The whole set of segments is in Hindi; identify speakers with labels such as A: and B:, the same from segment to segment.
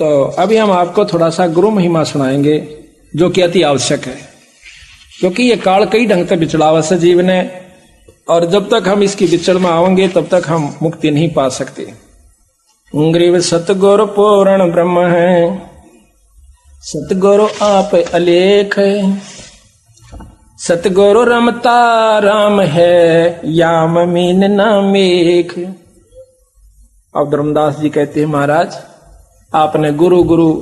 A: तो अभी हम आपको थोड़ा सा गुरु महिमा सुनाएंगे, जो कि अति आवश्यक है, क्योंकि ये काल कई ढंग से बिचड़ावा से जीव ने, और जब तक हम इसकी बिचड़ में आवेंगे तब तक हम मुक्ति नहीं पा सकते। ग्रीव सतगुरु पूर्ण ब्रह्म है, सतगुरु आप अलेख है, सतगुरु रमता राम है, याम मीन नामेख। अब धर्मदास जी कहते हैं, महाराज आपने गुरु गुरु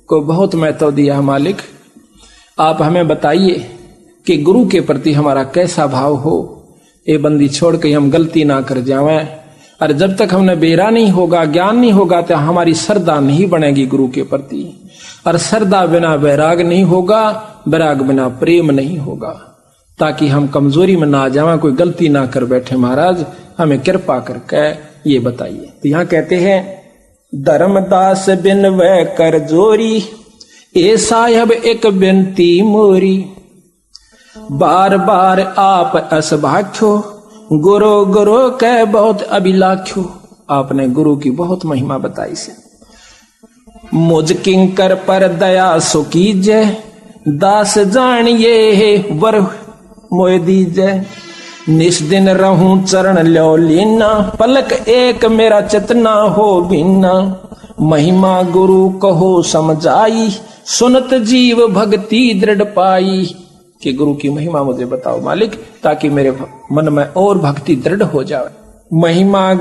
A: को बहुत महत्व दिया मालिक, आप हमें बताइए कि गुरु के प्रति हमारा कैसा भाव हो, ये बंदी छोड़ के हम गलती ना कर जावें। और जब तक हमने बेरा नहीं होगा, ज्ञान नहीं होगा, तो हमारी श्रद्धा नहीं बनेगी गुरु के प्रति, और श्रद्धा बिना वैराग नहीं होगा, वैराग बिना प्रेम नहीं होगा, ताकि हम कमजोरी में ना जावें, कोई गलती ना कर बैठे। महाराज हमें कृपा करके ये बताइए। तो यहाँ कहते हैं, धर्मदास बिन वह कर जोरी, ए साहब एक बिनती मोरी, बार बार आप असभाख्यो, गुरु गुरु कह बहुत अभिलाख्यो। आपने गुरु की बहुत महिमा बताई से। मुझ किंकर पर दया सो कीजय, दास जानिए वर मोय दीजय, निस दिन रहूं चरण लो लीना, पलक एक मेरा चेतना हो बिना, महिमा गुरु कहो समझाई, सुनत जीव भक्ति दृढ़ पाई। कि गुरु की महिमा मुझे बताओ मालिक, ताकि मेरे मन में और भक्ति दृढ़ हो जाए। महिमा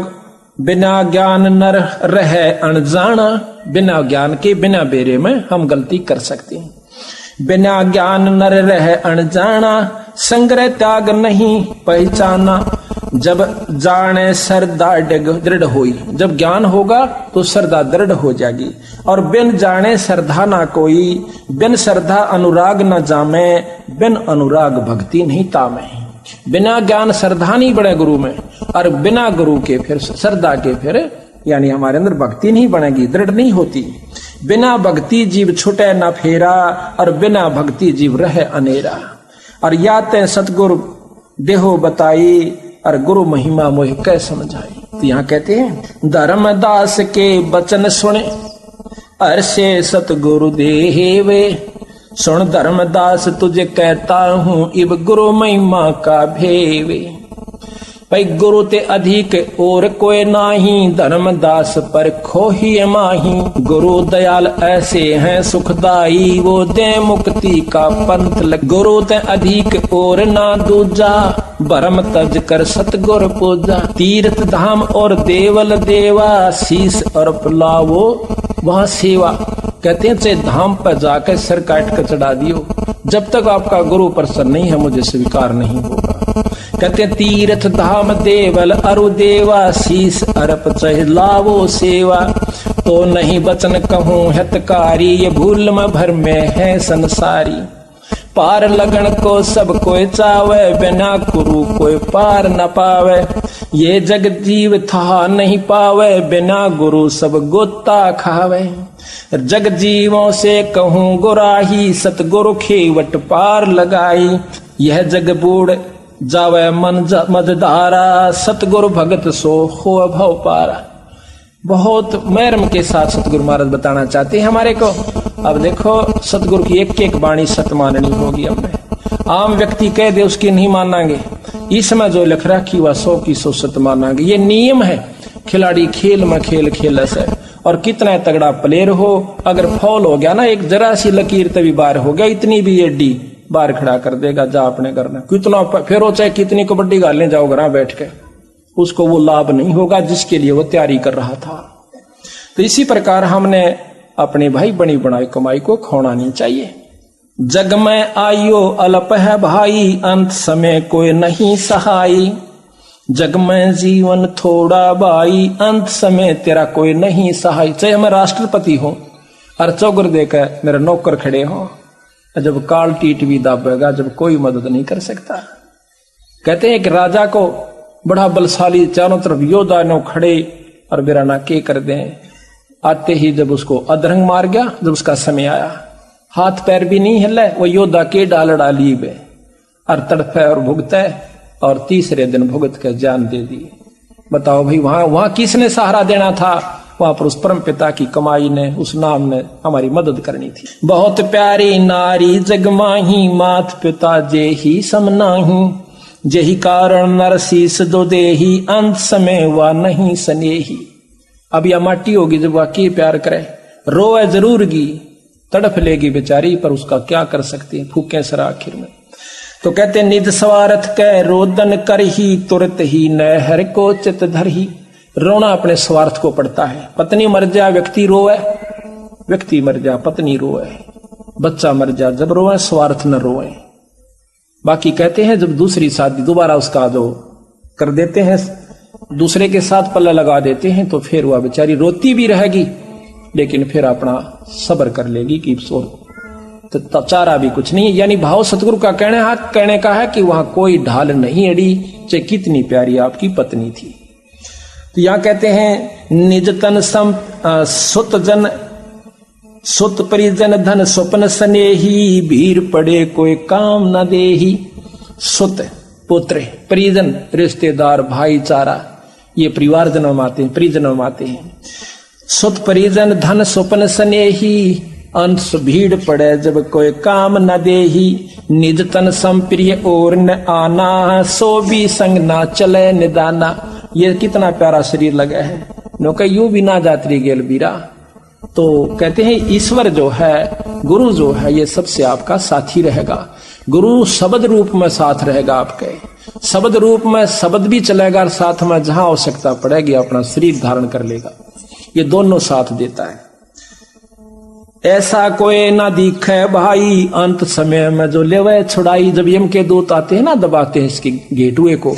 A: बिना ज्ञान नर रहे अनजाना, बिना ज्ञान के बिना बेरे में हम गलती कर सकते हैं। बिना ज्ञान नर रहे अनजाना, संग्रह त्याग नहीं पहचाना, जब जाने श्रद्धा दृढ़ होई। जब ज्ञान होगा तो श्रद्धा दृढ़ हो जाएगी। और बिन जाने श्रद्धा ना कोई, बिन श्रद्धा अनुराग न जामे, बिन अनुराग भक्ति नहीं तामे। बिना ज्ञान श्रद्धा नहीं बढ़े गुरु में, और बिना गुरु के फिर श्रद्धा के फिर यानी हमारे अंदर भक्ति नहीं बनेगी, दृढ़ नहीं होती। बिना भक्ति जीव छुटे न फेरा, और बिना भक्ति जीव रहे अनेरा। और या ते सतगुरु देहो बताई, और गुरु महिमा मोह कै समझाई। तो यहाँ कहते हैं, धर्मदास के बचन सुने, अरसे सतगुरु देवे, सुन धर्मदास तुझे कहता हूँ, इब गुरु महिमा का भेवे। भाई गुरु ते अधिक और कोई नाही, धर्मदास पर खोही माही। गुरु दयाल ऐसे हैं सुखदाई, वो दे मुक्ति का पंथ लग। गुरु ते अधिक और ना दूजा, भरम तज कर सतगुर पूजा। तीर्थ धाम और देवल देवा, शीस और पुलावो वहाँ सेवा। कहते हैं चाहे धाम पर जाकर सर काट कर चढ़ा दियो, जब तक आपका गुरु प्रसन्न नहीं है मुझे स्वीकार नहीं होगा। कहते हैं तीर्थ धाम देवल अरु देवा, शीस अरप चह लावो सेवा। तो नहीं बचन कहूँ हितकारी, ये भूल में भर में है संसारी। पार लगन को सब कोई चावे, बिना गुरु कोई पार न पावे। ये जग जीव था नहीं पावे, बिना गुरु सब गोता खावे। जग जीवों से कहूँ गुराही, सतगुरु खेवट पार लगाई। यह जग बूढ़ जावे मन मदधारा, सतगुरु भगत सो हो भव पारा। बहुत मर्म के साथ सतगुरु महाराज बताना चाहते हैं हमारे को। अब देखो सतगुरु की एक एक वाणी सत माननी होगी हमें। आम व्यक्ति कह दे उसकी नहीं मानांगे, इसमें जो लिख रखी वह 100 की 100 सत मानांगे। ये नियम है, खिलाड़ी खेल में खेल खेल से। और कितना तगड़ा प्लेयर हो, अगर फॉल हो गया ना, एक जरा सी लकीर तभी बार हो गया, इतनी भी एडी बार खड़ा कर देगा, जा अपने करना। कितना फेरो चाहे कितनी कबड्डी गालने जाओ घर बैठ के, उसको वो लाभ नहीं होगा जिसके लिए वो तैयारी कर रहा था। तो इसी प्रकार हमने अपने भाई बनी बनाई कमाई को खोना नहीं चाहिए। जग में आयो अल्प है भाई, अंत समय कोई नहीं सहाई। जग में जीवन थोड़ा भाई, अंत समय तेरा कोई नहीं सहाय। चाहे मैं राष्ट्रपति हूं और चौगर देकर मेरे नौकर खड़े हो, जब काल टीट भी दाबेगा, जब कोई मदद नहीं कर सकता। कहते हैं कि राजा को बड़ा बलशाली चारों तरफ योद्धा नो खड़े और बिराना के कर दें। आते ही जब उसको अधरंग मार गया, जब उसका समय आया, हाथ पैर भी नहीं हिले, वो योद्धा के डाल डाली बे और तड़पे और भुगते, और तीसरे दिन भुगत के जान दे दी। बताओ भाई, वहां किसने सहारा देना था? वहां पर उस परम पिता की कमाई ने, उस नाम ने हमारी मदद करनी थी। बहुत प्यारी नारी जगमाही, मात पिता जे ही समनाही, जेही कारण नरसीस दो देही, अंत समय वह नहीं सनेही। अब यह माटी होगी जब वाकई प्यार करे, रोए जरूरगी, तड़फ लेगी बेचारी, पर उसका क्या कर सकते हैं, फूके सर आखिर में। तो कहते निज स्वार्थ कै रोदन कर ही, तुरत ही नहर को चित धर ही। रोना अपने स्वार्थ को पड़ता है। पत्नी मर जा व्यक्ति रोए, व्यक्ति मर जा पत्नी रोए, बच्चा मर जा जब रोए, स्वार्थ न रोए। बाकी कहते हैं जब दूसरी शादी दोबारा उसका जो कर देते हैं, दूसरे के साथ पल्ला लगा देते हैं, तो फिर वह बेचारी रोती भी रहेगी, लेकिन फिर अपना सब्र कर लेगी कि तो चारा भी कुछ नहीं। यानी भाव सतगुरु का कहने का है कि वहां कोई ढाल नहीं अड़ी, चाहे कितनी प्यारी आपकी पत्नी थी। तो यहां कहते हैं निज तन सुत जन, सुत परिजन धन स्वप्न स्नेही, भीर पड़े कोई काम न देही। सुत पुत्र, परिजन रिश्तेदार, भाईचारा, ये परिवार जन्म आते हैं, परिजन्म आते हैं। सुत परिजन धन स्वप्न स्नेही, अंश भीड़ पड़े जब कोई काम न देही। निज तन संप्रिय और न आना, सो भी संग ना चले निदाना। ये कितना प्यारा शरीर लगा है, नौका यूं भी ना जात्री गेल बीरा। तो कहते हैं ईश्वर जो है, गुरु जो है, ये सबसे आपका साथी रहेगा। गुरु शब्द रूप में साथ रहेगा आपके, शब्द रूप में शब्द भी चलेगा, और साथ में जहां आवश्यकता पड़ेगी अपना शरीर धारण कर लेगा। ये दोनों साथ देता है। ऐसा कोई ना दिखे भाई, अंत समय में जो लेवे छुड़ाई। जब यम के दूत आते हैं ना, दबाते हैं इसके गेटवे को,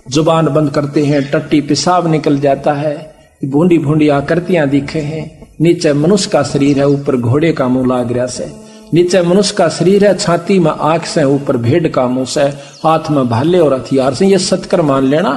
A: जुबान बंद करते हैं, टट्टी पेशाब निकल जाता है, भूंडी भूंडी आकृतियां दिखे हैं। नीचे मनुष्य का शरीर है, ऊपर घोड़े का मुंह लाग रहा से। नीचे मनुष्य का शरीर है, छाती में आंख से, ऊपर भेड़ का मुंह से, हाथ में भाले और हथियार से। ये सत्कर मान लेना,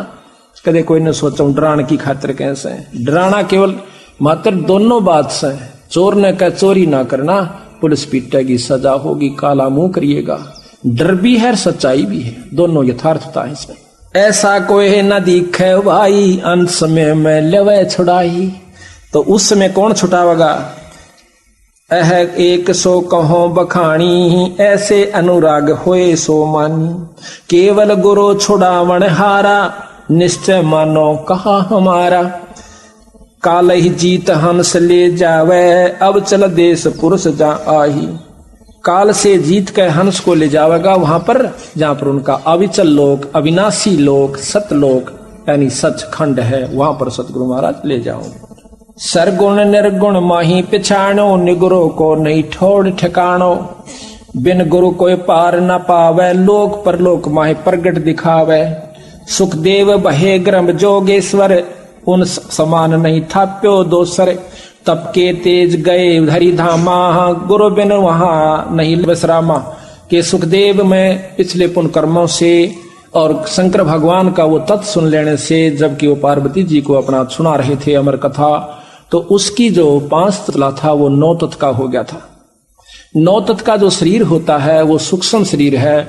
A: कदे कोई ने सोचा डराने की खातिर कैसे। डराना केवल मात्र दोनों बात से, चोर ने कह चोरी ना करना, पुलिस पीटेगी, सजा होगी, काला मुंह करिएगा। डर भी है, सच्चाई भी है, दोनों यथार्थता है इसमें। ऐसा कोई न दिखे भाई, अंत समय में लेवे छुड़ाई। तो उस समय कौन छुटावेगा? एह एक सो कहो बखानी, ऐसे अनुराग होए सो मानी। केवल गुरु छुड़ावण हारा, निश्चय मानो कहा हमारा। काल ही जीत हंस ले जावे, अब चल देश पुरुष जा आही। काल से जीत के हंस को ले जावेगा वहां पर जहां पर उनका अविचल लोक, अविनाशी लोक, सतलोक यानी सचखंड है, वहां पर सतगुरु महाराज ले जाओगे। सरगुण निर्गुण माही पिछाणो, निगुरु को नहीं ठोड़ ठिकाणो। बिन गुरु कोई पार न पावे, लोक परलोक माही प्रगट दिखावे। सुखदेव बहे ग्रम जोगेश्वर, उन समान नहीं थाप्यो दोसर। तप के तेज गए धरी धामा, गुरु बिन वहां नहीं विश्रामा। के सुखदेव में पिछले पुण्य कर्मों से और शंकर भगवान का वो तत्व सुन लेने से, जबकि वो पार्वती जी को अपना सुना रहे थे अमर कथा, तो उसकी जो 5 तत्व था वो 9 तत्व का हो गया था। 9 तत्व का जो शरीर होता है वो सूक्ष्म शरीर है।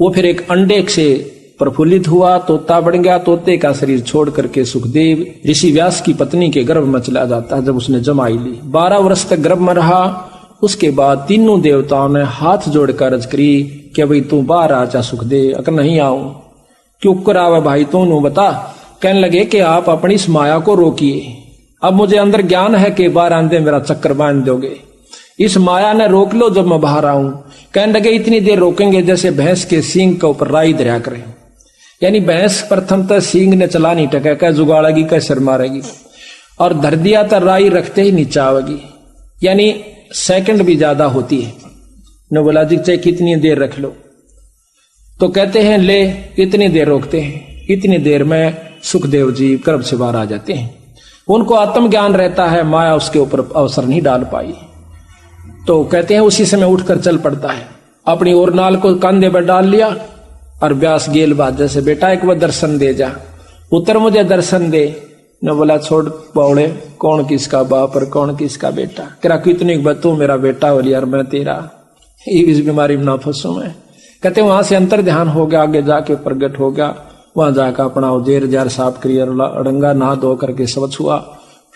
A: वो फिर एक अंडे से प्रफुल्लित हुआ, तोता बन गया, तोते का शरीर छोड़ करके सुखदेव ऋषि व्यास की पत्नी के गर्भ में चला जाता है। जब उसने जमाई ली, 12 वर्ष तक गर्भ में रहा। उसके बाद तीनों देवताओं ने हाथ जोड़कर अर्ज करी कि भाई तू बाहर आ जा सुखदेव। अगर नहीं आऊं क्यों करावा भाई तू बता। कहने लगे कि आप अपनी इस माया को रोकिए। अब मुझे अंदर ज्ञान है कि बाहर आंदे मेरा चक्कर बांध दोगे, इस माया ने रोक लो जब मैं बाहर आऊं। कहने लगे इतनी देर रोकेंगे जैसे भैंस के सींग के ऊपर राई दरिया करे। यानी भैंस प्रथम तक सींग ने चला नहीं टका, क्या जुगाड़ेगी, क्या सिर मारेगी, और धर दिया तो राई रखते ही नीचे आवेगी। यानी सेकंड भी ज्यादा होती है। ने बोला जी चाहे कितनी देर रख लो, तो कहते हैं ले इतनी देर रोकते हैं। इतनी देर में सुखदेव जी गर्भ से बाहर आ जाते हैं। उनको आत्मज्ञान रहता है, माया उसके ऊपर अवसर नहीं डाल पाई। तो कहते हैं उसी समय उठकर चल पड़ता है, अपनी ओर नाल को कंधे पर डाल लिया और व्यास गेल बात जैसे बेटा एक बार दर्शन दे जा, पुत्र मुझे दर्शन दे। ने बोला छोड़ बौड़े, कौन किसका बाप और कौन किसका बेटा। करा कितनी तू मेरा बेटा हो यार, मैं तेरा, इस बीमारी में ना फंसू मैं। कहते वहां से अंतर ध्यान हो गया, आगे जाके प्रगट हो गया। वहां जाकर अपना जेर जार साफ करिए, अड़ंगा नहा धो करके सब छुआ,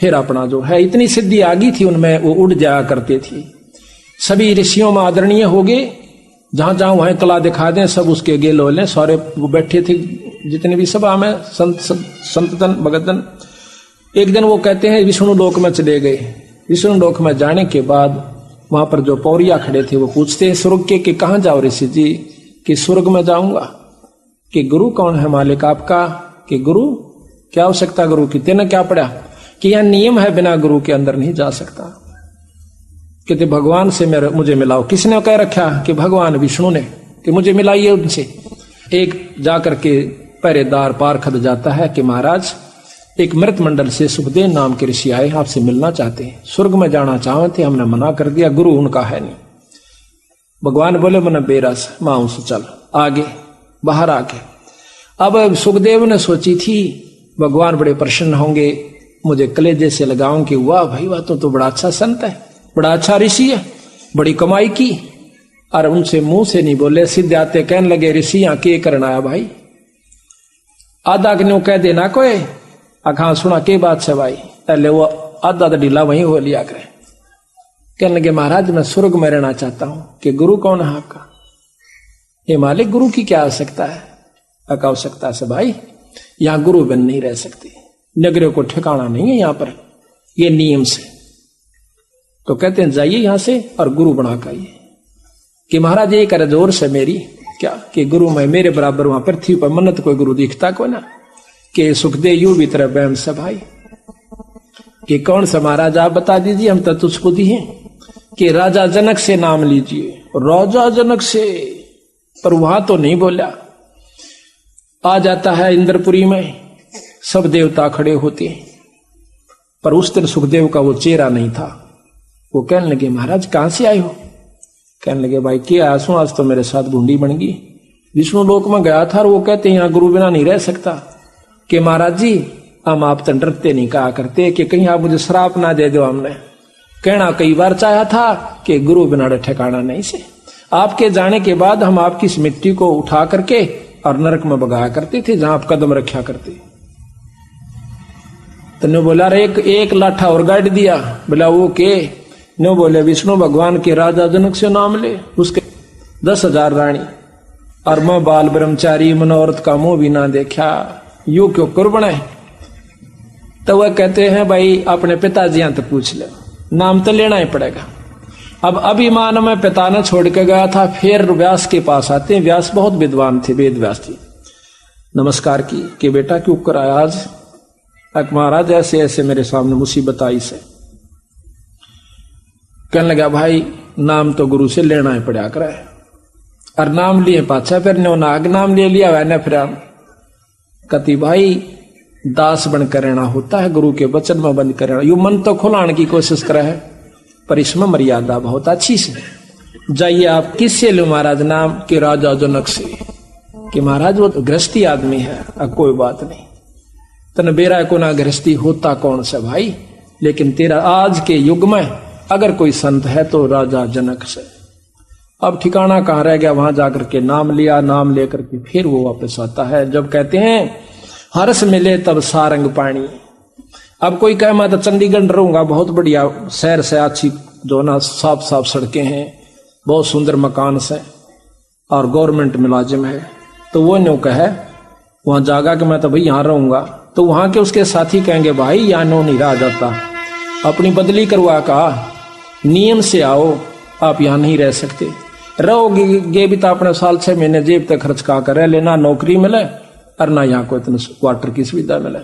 A: फिर अपना जो है इतनी सिद्धि आ गई थी उनमें, वो उड़ जाया करते थे। सभी ऋषियों में आदरणीय हो गए, जहां जहां वहां कला दिखा दें सब उसके गेल होले। सारे वो बैठे थे जितने भी सभा में संतन भगतन। एक दिन वो कहते हैं विष्णु लोक में चले गए। विष्णु लोक में जाने के बाद वहां पर जो पौरिया खड़े थे वो पूछते हैं स्वर्ग के कि कहां जाओ ऋषि जी? कि स्वर्ग में जाऊंगा। कि गुरु कौन है मालिक आपका? कि गुरु क्या आवश्यकता गुरु की? तेने क्या पढ़ा? कि यह नियम है बिना गुरु के अंदर नहीं जा सकता। कहते भगवान से मुझे मिलाओ। किसने कह रखा? कि भगवान विष्णु ने, कि मुझे मिलाइए उनसे। एक जाकर के पहरेदार पारखद जाता है कि महाराज एक मृत मंडल से सुखदेव नाम के ऋषि आए, आपसे मिलना चाहते हैं, स्वर्ग में जाना चाहते थे, हमने मना कर दिया, गुरु उनका है नहीं। भगवान बोले मन बेरस मांस चल आगे, बाहर आके। अब सुखदेव ने सोची थी भगवान बड़े प्रसन्न होंगे, मुझे कलेजे से लगाऊं कि वाह भाई वाह तो बड़ा अच्छा संत है, बड़ा अच्छा ऋषि है, बड़ी कमाई की। और उनसे मुंह से नहीं बोले, सीधे आते कहने लगे ऋषि यहाँ के करना आया भाई? आधा क्यों कह देना कोई अखा सुना के बात से भाई, पहले वो आधा ढीला वहीं हो लिया करे। कहने लगे महाराज मैं स्वर्ग में रहना चाहता हूं। कि गुरु कौन है आपका? ये मालिक गुरु की क्या आवश्यकता है? आवश्यकता से भाई यहां गुरु बन नहीं रह सकते, नगरों को ठिकाना नहीं है यहां पर, ये नियम से। तो कहते हैं जाइए यहां से और गुरु बना कर आइए। कि महाराज ये करे जोर से मेरी क्या? कि गुरु मैं मेरे बराबर वहां पृथ्वी पर मन्नत कोई गुरु दिखता को ना? कि सुखदेव यू भी तरह बैम से भाई। कि कौन सा महाराज आप बता दीजिए, हम तो तुझको दी हैं। कि राजा जनक से नाम लीजिए। राजा जनक से, पर वहां तो नहीं बोला। आ जाता है इंद्रपुरी में, सब देवता खड़े होते हैं, पर उस दिन सुखदेव का वो चेहरा नहीं था। वो कहने लगे महाराज कहां से आए हो? कहने लगे भाई क्या आसू, आज तो मेरे साथ गुंडी बन गई। विष्णु लोक में गया था और वो कहते हैं यहाँ गुरु बिना नहीं रह सकता। कि महाराज जी हम आप तो डरते नहीं कहा करते कि कहीं आप मुझे श्राप ना दे दो। हमने कहना कई बार चाहा था कि गुरु बिना ठिकाना नहीं से। आपके जाने के बाद हम आपकी इस मिट्टी को उठा करके और नरक में बगाया करते थे जहां आप कदम रखा करते। तो ने बोला एक लाठा और गाड़ दिया। बोला वो के? नो बोले विष्णु भगवान के राजा जनक से नाम ले, उसके 10,000 रानी और मैं बाल ब्रह्मचारी मनोरथ का मुंह भी ना देखा, यू क्यों कुर्बन है? तो वह कहते हैं भाई अपने पिताजी तो पूछ ले, नाम तो लेना ही पड़ेगा। अब अभिमान में पिता ने छोड़ के गया था, फिर व्यास के पास आते हैं। व्यास बहुत विद्वान थे, वेद व्यास जी। नमस्कार की कि बेटा क्यों कराया आज? महाराज ऐसे ऐसे मेरे सामने मुसीबत आई से। कहने लगा भाई नाम तो गुरु से लेना ही पड़ा करे, और नाम लिए पाछा फिर नाग नाम ले लिया वैने फिर कति भाई दास बनकर रहना होता है, गुरु के वचन में बंद कर रहना। यू मन तो खुलाने की कोशिश करे है, पर इसमें मर्यादा बहुत अच्छी से। जाइए आप किससे लो महाराज नाम? के राजा जनक से। कि महाराज वो तो गृहस्थी आदमी है। अब कोई बात नहीं, तन बेरा को ना गृहस्थी होता कौन सा भाई, लेकिन तेरा आज के युग में अगर कोई संत है तो राजा जनक से। अब ठिकाना कहाँ रह गया? वहां जाकर के नाम लिया, नाम लेकर के फिर वो वापस आता है। जब कहते हैं हर्ष मिले तब सारंग पानी। अब कोई कहे मैं तो चंडीगढ़ रहूंगा, बहुत बढ़िया शहर से, अच्छी जो ना साफ साफ सड़कें हैं, बहुत सुंदर मकान से और गवर्नमेंट मुलाजिम है, तो वो न्यू कहे वहां जागा कि मैं तो भाई यहाँ रहूंगा। तो वहां के उसके साथी कहेंगे भाई यहाँ नो नहीं रहा जाता, अपनी बदली करवा का नियम से आओ, आप यहाँ नहीं रह सकते। रहोगे भी तो अपने साल 6 महीने जेब तक खर्च का कर लेना, नौकरी मिले और ना यहाँ को इतने क्वार्टर की सुविधा मिले,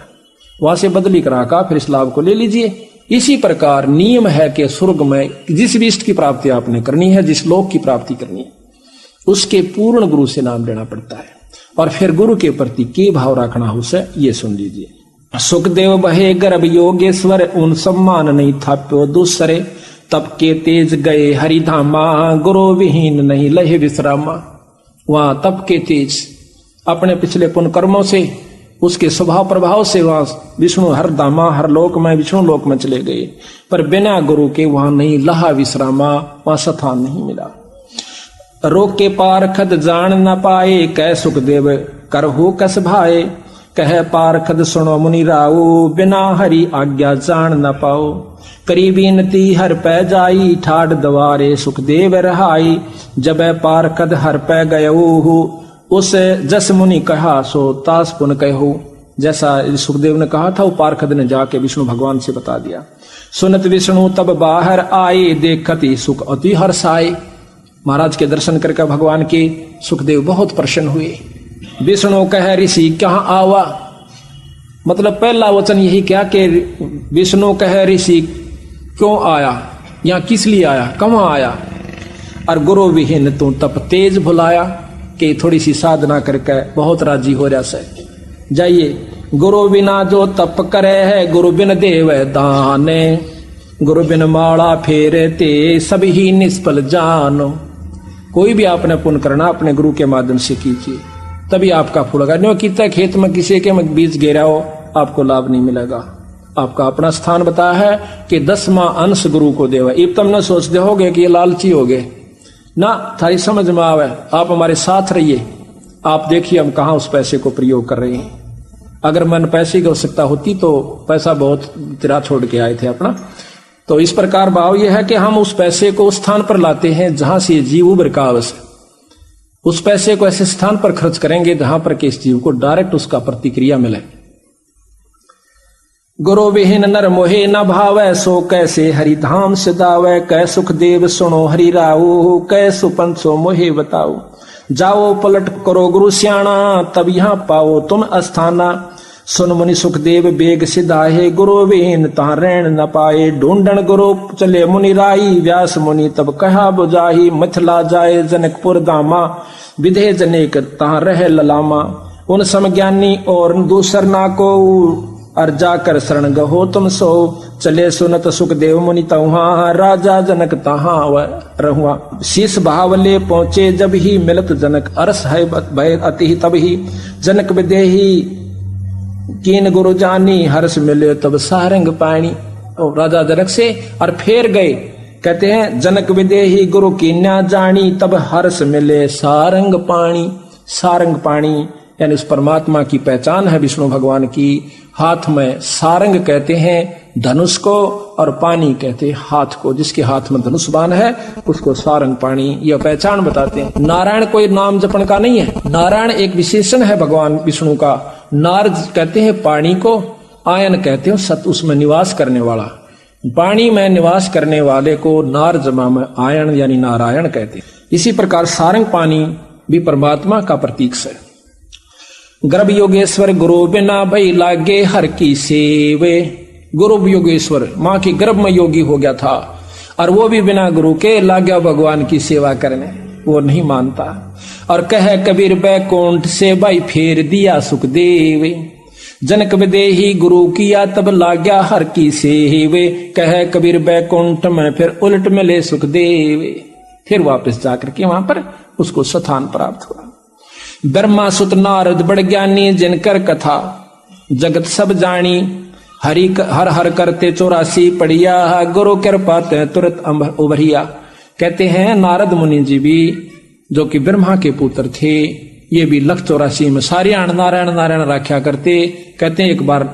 A: वहां से बदली करा का फिर इस लाभ को ले लीजिए। इसी प्रकार नियम है कि स्वर्ग में जिस भी इष्ट की प्राप्ति आपने करनी है, जिस लोक की प्राप्ति करनी है, उसके पूर्ण गुरु से नाम लेना पड़ता है। और फिर गुरु के प्रति के भाव रखना हो से ये सुन लीजिए। सुखदेव बहे गर्भ योगेश्वर, उन सम्मान नहीं थाप्यो दूसरे, तब के तेज गए हरिधामा, गुरु विहीन नहीं लहे विश्रामा। वहां तप के तेज अपने पिछले पुण्य कर्मों से, उसके स्वभाव प्रभाव से वहां विष्णु हर धामा, हर लोक में विष्णु लोक में चले गए, पर बिना गुरु के वहां नहीं लहा विश्रामा, वहां स्थान नहीं मिला। रोक के पार खद जान न पाए, कै सुखदेव करहु कस भाए, कह पारखद सुनो मुनि राऊ, बिना हरि आज्ञा जान न पाओ। करी बीनती हर पै जाई, ठाड दवारे सुखदेव रहाई। जब पारखद हर पै गयऊ, उस जस मुनि कहा सो तास पुन कहू। जैसा सुखदेव ने कहा था वो पारखद ने जाके विष्णु भगवान से बता दिया। सुनत विष्णु तब बाहर आए, देखत ही सुख अति हर्षाए। महाराज के दर्शन करके भगवान के सुखदेव बहुत प्रसन्न हुए। विष्णु कह ऋषि कहाँ आवा, मतलब पहला वचन यही क्या कि विष्णु कह ऋषि क्यों आया, यहाँ किस लिए आया, कहाँ आया। और गुरु विहीन तू तप तेज भुलाया, कि थोड़ी सी साधना करके बहुत राजी हो रहा से। जाइए गुरु बिना जो तप करे है, गुरु बिन देव दाने। गुरु बिन माला फेरते सब ही निष्फल जानो। कोई भी आपने पुण्य करना अपने गुरु के माध्यम से कीजिए, तभी आपका फल होगा। न्यों कितना खेत में किसी के में बीज गिरा हो, आपको लाभ नहीं मिलेगा। आपका अपना स्थान बताया है कि 10वां अंश गुरु को देवा। अब तुम न सोचते होगे कि ये लालची हो गए ना, थारी समझ में आवे। आप हमारे साथ रहिए, आप देखिए हम कहाँ उस पैसे को प्रयोग कर रहे हैं। अगर मन पैसे की आवश्यकता होती तो पैसा बहुत तिरा छोड़ के आए थे अपना। तो इस प्रकार भाव यह है कि हम उस पैसे को उस स्थान पर लाते हैं जहां से जीव उभर का आवश्यक। उस पैसे को ऐसे स्थान पर खर्च करेंगे जहां पर कि इस जीव को डायरेक्ट उसका प्रतिक्रिया मिले। गुरु विहीन नर मोहे न भावै, सो कैसे हरिधाम सिदावै। कै सुखदेव सुनो हरि राऊ, कै सुपंसो मोहे बताओ। जाओ पलट करो गुरु स्याणा, तब यहाँ पाओ तुम अस्थाना। सुन मुनि सुखदेव बेग सिधाहे, गुरु विहीन ता रैन न पाए। ढूंढन गुरु चले मुनि राई, व्यास मुनि तब कहा बुझाही। मथला जाए जनकपुर धामा, विधे जनेक ता रह ललामा। उन समज्ञानी और दूसर ना को, और जाकर शरण गहो तुम सो। चले सुनत सुखदेव मुनि तहाँ, राजा जनक तहाँ रहुआ। शीस भावले पहुंचे जब ही, मिलत जनक अरस है भय अति तब ही। जनक विदेही कीन गुरु जानी, हर्ष मिले तब सारंग पानी। और राजा जनक से और फेर गए, कहते हैं जनक विदेही गुरु कीन्या जानी, तब हर्ष मिले सारंग पानी। सारंग पानी यानी उस परमात्मा की पहचान है विष्णु भगवान की। हाथ में सारंग कहते हैं धनुष को, और पानी कहते हैं हाथ को। जिसके हाथ में धनुष बाण है उसको सारंग पानी, यह पहचान बताते हैं। नारायण कोई नाम जपन का नहीं है, नारायण एक विशेषण है भगवान विष्णु का। नार कहते हैं पानी को, आयन कहते हैं सत उसमें निवास करने वाला। पानी में निवास करने वाले को नार जमा में आयन यानी नारायण कहते हैं। इसी प्रकार सारंग पानी भी परमात्मा का प्रतीक है। गर्भ योगेश्वर गुरु बिना भई लागे हर की सेवे। गुरु योगेश्वर माँ के गर्भ में योगी हो गया था, और वो भी बिना गुरु के लाग गया भगवान की सेवा करने, वो नहीं मानता। और कह कबीर बैकुंठ से भाई फेर दिया सुखदेव। जनक विदेही गुरु किया तब लाग्या हर की सेवे। कह कबीर बैकुंठ में फिर उलट मिले सुखदेव। फिर वापस जाकर के वहां पर उसको स्थान प्राप्त हुआ। ब्रह्मा सुत नारद बड़ ज्ञानी, जिनकर कथा जगत सब जानी। हरि हर हर करते 84 पढ़िया, गुरु कृपा ते तुरंत उभरिया। कहते हैं नारद मुनि जी भी जो कि ब्रह्मा के पुत्र थे, ये भी 184 में सारियाण नारायण नारायण राख्या करते। कहते हैं एक बार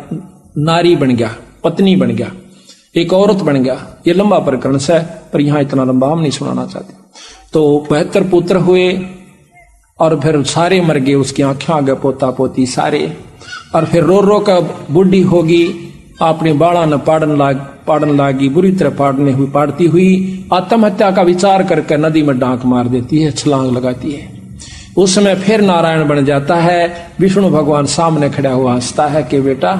A: नारी बन गया, पत्नी बन गया, एक औरत बन गया। ये लंबा प्रकरण है, पर यहां इतना लंबा हम नहीं सुनाना चाहते। तो 72 पुत्र हुए, और फिर सारे मर गए, उसकी आंखें आ गए, पोता पोती सारे। और फिर रो रो का बुढ़ी होगी, अपने बाड़ा न पाड़न लागी, बुरी तरह पाड़ती हुई आत्महत्या का विचार करके नदी में डांक मार देती है, छलांग लगाती है। उस समय फिर नारायण बन जाता है। विष्णु भगवान सामने खड़ा हुआ हंसता है कि बेटा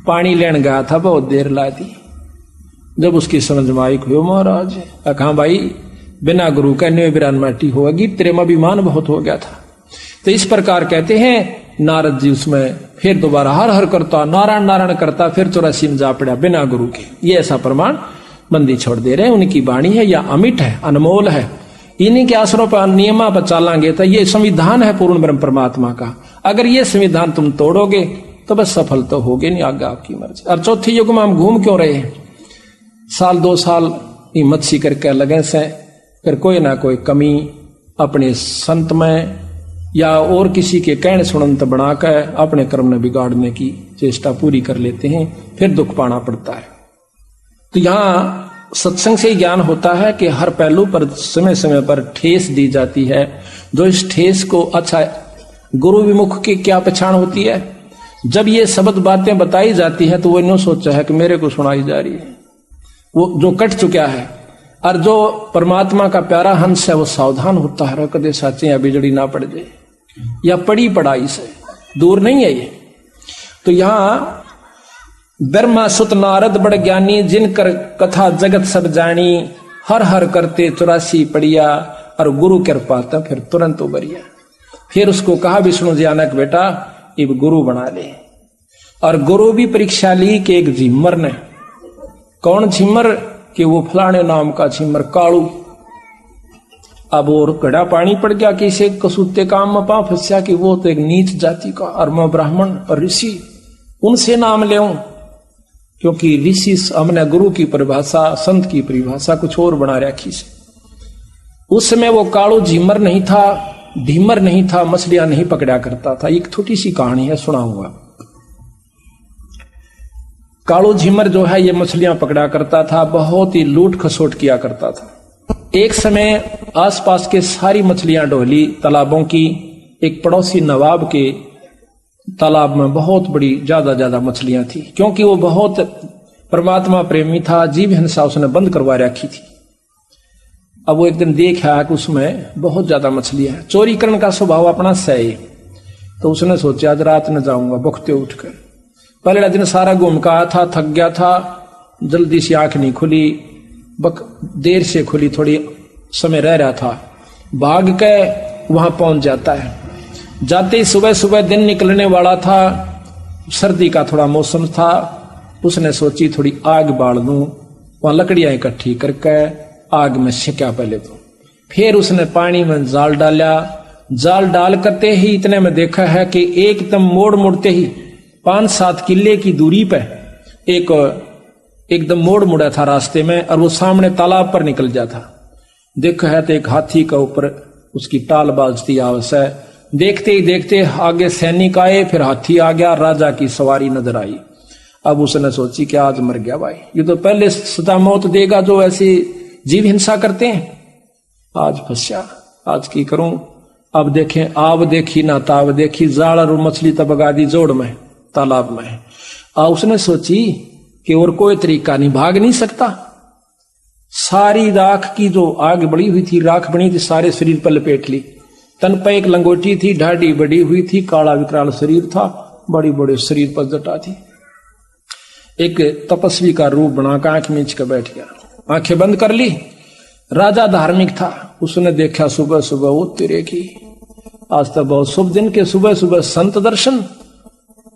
A: पानी लेने गया था, बहुत देर ला दी। जब उसकी समझ में आई, महाराज कहा भाई बिना गुरु का न्यो बिरान माटी होगी, तेरे में अभिमान बहुत हो गया था। तो इस प्रकार कहते हैं नारद जी उसमें फिर दोबारा हर हर करता, नारायण नारायण करता, फिर 84 में जा पड़ा बिना गुरु के। ये ऐसा प्रमाण बंदी छोड़ दे रहे हैं। उनकी वाणी है या अमिट है, अनमोल है। इन्हीं के आसरों पर नियमा पर चलांगे तो ये संविधान है पूर्ण ब्रह्म परमात्मा का। अगर ये संविधान तुम तोड़ोगे तो बस सफल तो होगे नहीं, आगे आपकी मर्जी। और चौथे युग में हम घूम क्यों रहे हैं? साल 2 साल हिम्मत सी करके लगे से, फिर कोई ना कोई कमी अपने संत में या और किसी के कहने सुनंत बनाकर अपने कर्म में बिगाड़ने की चेष्टा पूरी कर लेते हैं, फिर दुख पाना पड़ता है। तो यहाँ सत्संग से ही ज्ञान होता है कि हर पहलू पर समय समय पर ठेस दी जाती है। जो इस ठेस को अच्छा गुरु विमुख की क्या पहचान होती है, जब ये शब्द बातें बताई जाती है तो वो यूं सोचा है कि मेरे को सुनाई जा रही है, वो जो कट चुका है। और जो परमात्मा का प्यारा हंस है वो सावधान होता है, कदे साचे या बिजड़ी ना पड़ जाए, या पड़ी पढ़ाई से दूर नहीं है ये। तो यहाँ ब्रह्मा सुत नारद बड़ ज्ञानी, जिनकर कथा जगत सब जानी, हर हर करते 84 पड़िया, और गुरु कृपा तब फिर तुरंत उबरिया। फिर उसको कहा विष्णु ज्ञानक बेटा इब गुरु बना ले। और गुरु भी परीक्षा ली कि एक झिम्मर ने, कौन झिम्मर, कि वो फलाने नाम का झिम्मर कालू। अब और घड़ा पानी पड़ गया कि इसे कसूते काम में पा फंसा कि वो तो एक नीच जाति का, और मैं ब्राह्मण और ऋषि, उनसे नाम ले, क्योंकि ऋषि हमने गुरु की परिभाषा, संत की परिभाषा कुछ और बना रखी से। उस समय वो कालू झिम्मर नहीं था, ढीमर नहीं था, मछलियां नहीं पकड़ा करता था। एक छोटी सी कहानी है, सुना हुआ। कालू झिम्मर जो है ये मछलियां पकड़ा करता था, बहुत ही लूट खसोट किया करता था। एक समय आसपास के सारी मछलियां ढोली तालाबों की, एक पड़ोसी नवाब के तालाब में बहुत बड़ी ज्यादा मछलियां थी, क्योंकि वो बहुत परमात्मा प्रेमी था, जीव हिंसा उसने बंद करवा रखी थी। अब वो एक दिन देखा कि उसमें बहुत ज्यादा मछलियां हैं, चोरी करने का स्वभाव अपना सही। तो उसने सोचा आज रात न जाऊंगा बखते उठकर। पहले दिन सारा घूम का आया था, थक गया था, जल्दी से आंख नहीं खुली, देर से खुली, थोड़ी समय रह रहा था। भाग के वहां पहुंच जाता है। जाते ही सुबह सुबह दिन निकलने वाला था, सर्दी का थोड़ा मौसम था। उसने सोची थोड़ी आग बाल दूं, वहां लकड़ियां इकट्ठी करके आग में सेका पहले तो। फिर उसने पानी में जाल डाला, जाल डाल करते ही इतने में देखा है कि एकदम मोड़ मुड़ते ही 5-7 किले की दूरी पे एकदम मोड़ मुड़ा था रास्ते में, और वो सामने तालाब पर निकल जाता। देखा है तो एक हाथी का ऊपर उसकी टाल बाजती आवश्य है। देखते ही देखते आगे सैनिक आए, फिर हाथी आ गया, राजा की सवारी नजर आई। अब उसने सोची कि आज मर गया भाई, ये तो पहले सदा मौत देगा जो ऐसी जीव हिंसा करते हैं। आज फंसा, आज की करूं। अब देखें, आव देखी ना ताव देखी, जाल और मछली तब बगा दी जोड़ में तालाब में। उसने सोची कि और कोई तरीका नहीं, भाग नहीं सकता। सारी राख की जो आग बड़ी हुई थी, राख बनी थी, सारे शरीर पर लपेट ली। तन पर एक लंगोटी थी, ढाडी बड़ी हुई थी, काला विकराल शरीर था, बड़ी बड़े शरीर पर जटा थी। एक तपस्वी का रूप बनाकर आंख मीच कर बैठ गया, आंखें बंद कर ली। राजा धार्मिक था, उसने देखा सुबह सुबह वो तेरे की आज तो बहुत शुभ दिन के सुबह सुबह संत दर्शन।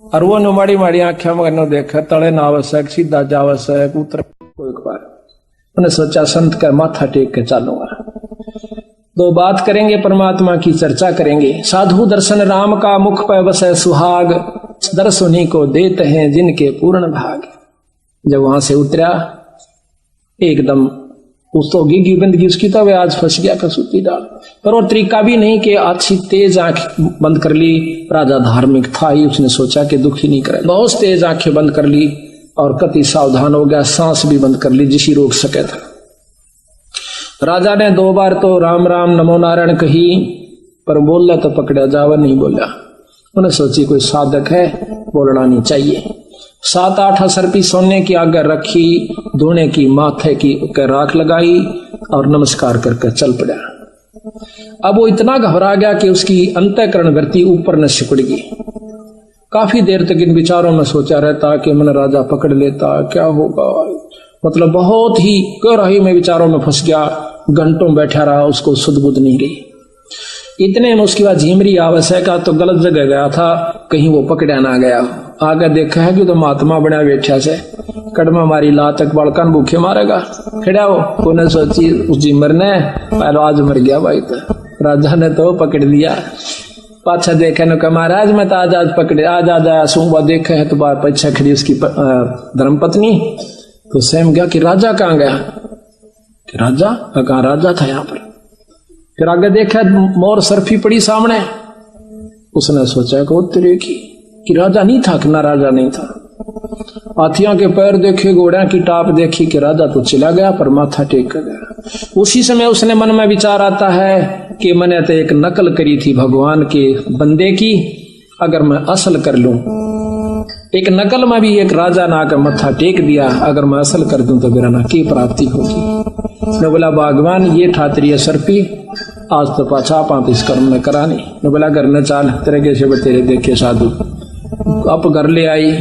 A: और वो माड़ी माड़ी आंखें मगर देखा, तड़े ना आवश्यक, सीधा जावश्यक, उतर को एक बार उन्हें सोचा संत का माथा टेक के चलूंगा। दो बात करेंगे, परमात्मा की चर्चा करेंगे। साधु दर्शन राम का, मुख पर बसे सुहाग, दर्श उन्हीं को देते हैं जिनके पूर्ण भाग। जब वहां से उतरा एकदम उस तो गिगी बंदगी उसकी, तब आज फंस गया कसूती डाल पर। वो तरीका भी नहीं कि अच्छी तेज आंख बंद कर ली। राजा धार्मिक था ही, उसने सोचा कि दुखी नहीं करे, बहुत तेज आंखें बंद कर ली और कति सावधान हो गया, सांस भी बंद कर ली जिसी रोक सके था। राजा ने 2 बार तो राम राम नमो नारायण कही, पर बोला तो पकड़ा जावा नहीं बोला। उन्हें सोची कोई साधक है, बोलना नहीं चाहिए। 7-8 असरपी सोने की आगे रखी, धोने की माथे की राख लगाई और नमस्कार करके चल पड़ा। अब वो इतना घबरा गया कि उसकी अंतःकरण वृत्ति ऊपर न सिकुड़ गई। काफी देर तक इन विचारों में सोचा रहता कि मन राजा पकड़ लेता, क्या होगा। मतलब बहुत ही गहराई में विचारों में फंस गया, घंटों बैठा रहा, उसको सुध बुध नहीं रही। इतने में उसके बाद झीमरी आवश्यक तो गलत जगह गया था, कहीं वो पकड़ा ना गया। आगे देखा है कि तो महात्मा बना बैठा से, कड़मा मारी ला तक बालकन भूखे मारेगा, खड़ा हो। उन्हें सोची उस झीमर ने पहले आज मर गया भाई, तो राजा ने तो पकड़ लिया। पाछा देखा न महाराज मैं तो आज पकड़े, आज आया सुबह देखा है तो बार पीछे खड़ी उसकी धर्मपत्नी। तो सहम गया कि राजा कहाँ गया, कि राजा कहाँ, राजा था यहाँ पर। फिर आगे देखा मोर सरफी पड़ी सामने, उसने सोचा कि वो तेरे की कि राजा नहीं था कि ना राजा नहीं था। हाथियों के पैर देखे, घोड़ियों की टाप देखी कि राजा तो चला गया पर माथा टेक कर गया। उसी समय उसने मन में विचार आता है कि मैंने तो एक नकल करी थी भगवान के बंदे की, अगर मैं असल कर लूं, एक नकल में भी एक राजा ना आकर मत्था टेक दिया, अगर मैं असल कर दूं तो मेरा ना की प्राप्ति होगी। ने बोला भगवान ये ठातरी सरपी, आज तो पाछा पांत इस कर्म न करानी। ने बोला घर न चाल, तेरे के से तेरे देखे साधु। अब घर ले आई,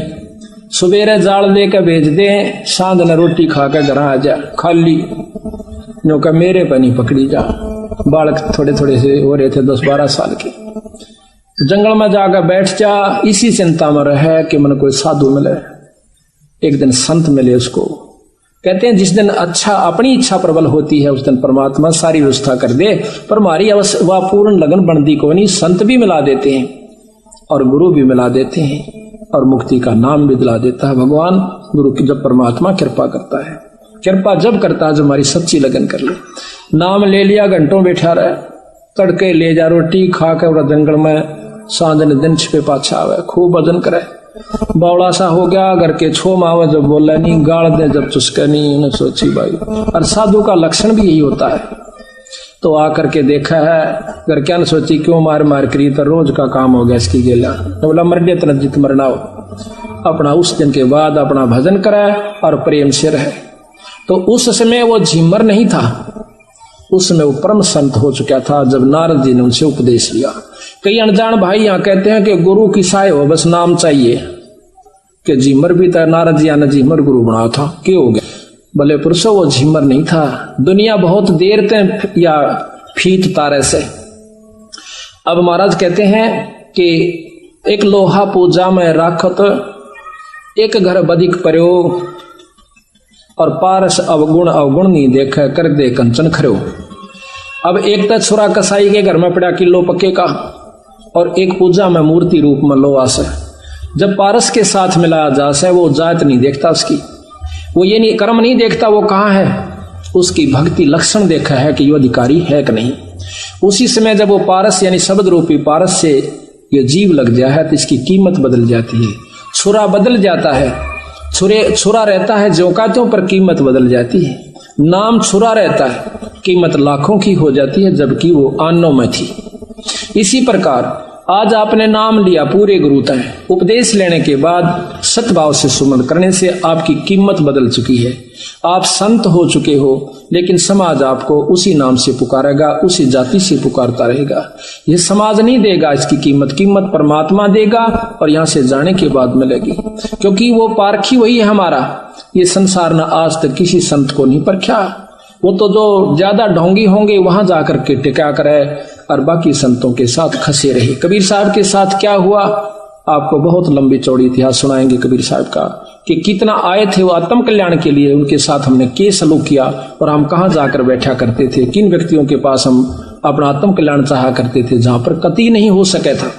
A: सुबेरे जाल दे के भेज दे, सांझ न रोटी खा के घर आ जा खाली। नो का मेरे पर नहीं पकड़ी जा। बालक थोड़े थोड़े से हो रहे थे 10-12 साल के। जंगल में जाकर बैठ जा, इसी चिंता में रहे कि मन कोई साधु मिले, एक दिन संत मिले उसको। कहते हैं जिस दिन अच्छा अपनी इच्छा प्रबल होती है उस दिन परमात्मा सारी व्यवस्था कर दे, पर हमारी वह पूर्ण लगन बनती को नहीं। संत भी मिला देते हैं और गुरु भी मिला देते हैं और मुक्ति का नाम भी दिला देता है भगवान। गुरु की जब परमात्मा कृपा करता है, कृपा जब करता है जब हमारी सच्ची लगन कर ले। नाम ले लिया, घंटों बैठा रहे, तड़के ले जा रोटी खा के जंगल में, सांझ ने दिन छिपे पाछा आवे, खूब भजन करे। बावड़ा सा हो गया, घर के छो मावे जब बोला नहीं, गाड़ दे जब चुसके नहीं। उन्हें सोची भाई, और साधु का लक्षण भी यही होता है। तो आकर के देखा है, घर क्या न सोची क्यों मार मार करी, तो रोज का काम हो गया इसकी गेला। तो बोला मर गया तना जित मरना हो। अपना उस दिन के बाद अपना भजन करे और प्रेम से रहे। तो उस समय वो झिमर नहीं था, उसमें वो परम संत हो चुका था जब नारद जी ने उनसे उपदेश लिया। कई अनजान भाई यहाँ कहते हैं कि गुरु की साय हो, बस नाम चाहिए। कि झिमर भी था, नारद जी ने झिमर गुरु बनाया था, क्या हो गया? भले पुरुषों वो झिमर नहीं था। दुनिया बहुत देर तक या फीट तारे से। अब महाराज कहते हैं कि एक लोहा पूजा में राखत, एक घर बदिक पर्यो, और पारस अवगुण अवगुण नहीं देखे, कर दे कंचन खरो। अब एक तो छुरा कसाई के घर में पड़ा किलो पक्के का, और एक पूजा में मूर्ति रूप में लोहा से। जब पारस के साथ मिलाया जाए वो जात नहीं देखता उसकी, वो ये नहीं कर्म नहीं देखता वो कहाँ है, उसकी भक्ति लक्षण देखा है कि ये अधिकारी है कि नहीं। उसी समय जब वो पारस यानी शब्द रूपी पारस से ये जीव लग जाए है तो इसकी कीमत बदल जाती है, छुरा बदल जाता है। छुरा रहता है ज्यों पर कीमत बदल जाती है। नाम छुरा रहता है, कीमत लाखों की हो जाती है जबकि वो आनों में थी। इसी प्रकार आज आपने नाम लिया पूरे गुरु तय, उपदेश लेने के बाद सतभाव से सुमन करने से आपकी कीमत बदल चुकी है। आप संत हो चुके हो, लेकिन समाज आपको उसी नाम से पुकारेगा, उसी जाति से पुकारता रहेगा। यह समाज नहीं देगा इसकी कीमत परमात्मा देगा, और यहां से जाने के बाद मिलेगी, क्योंकि वो पारखी वही है हमारा। ये संसार ने आज तक किसी संत को नहीं परखा। वो तो जो ज्यादा ढोंगी होंगे वहां जाकर के टिका करे और बाकी संतों के साथ खसे रहे। कबीर साहब के साथ क्या हुआ, आपको बहुत लंबी चौड़ी इतिहास सुनाएंगे कबीर साहब का, कि कितना आए थे वो आत्म कल्याण के लिए, उनके साथ हमने क्या सलूक किया और हम कहाँ जाकर बैठा करते थे, किन व्यक्तियों के पास हम अपना आत्म कल्याण चाहा करते थे जहां पर कतई नहीं हो सके था।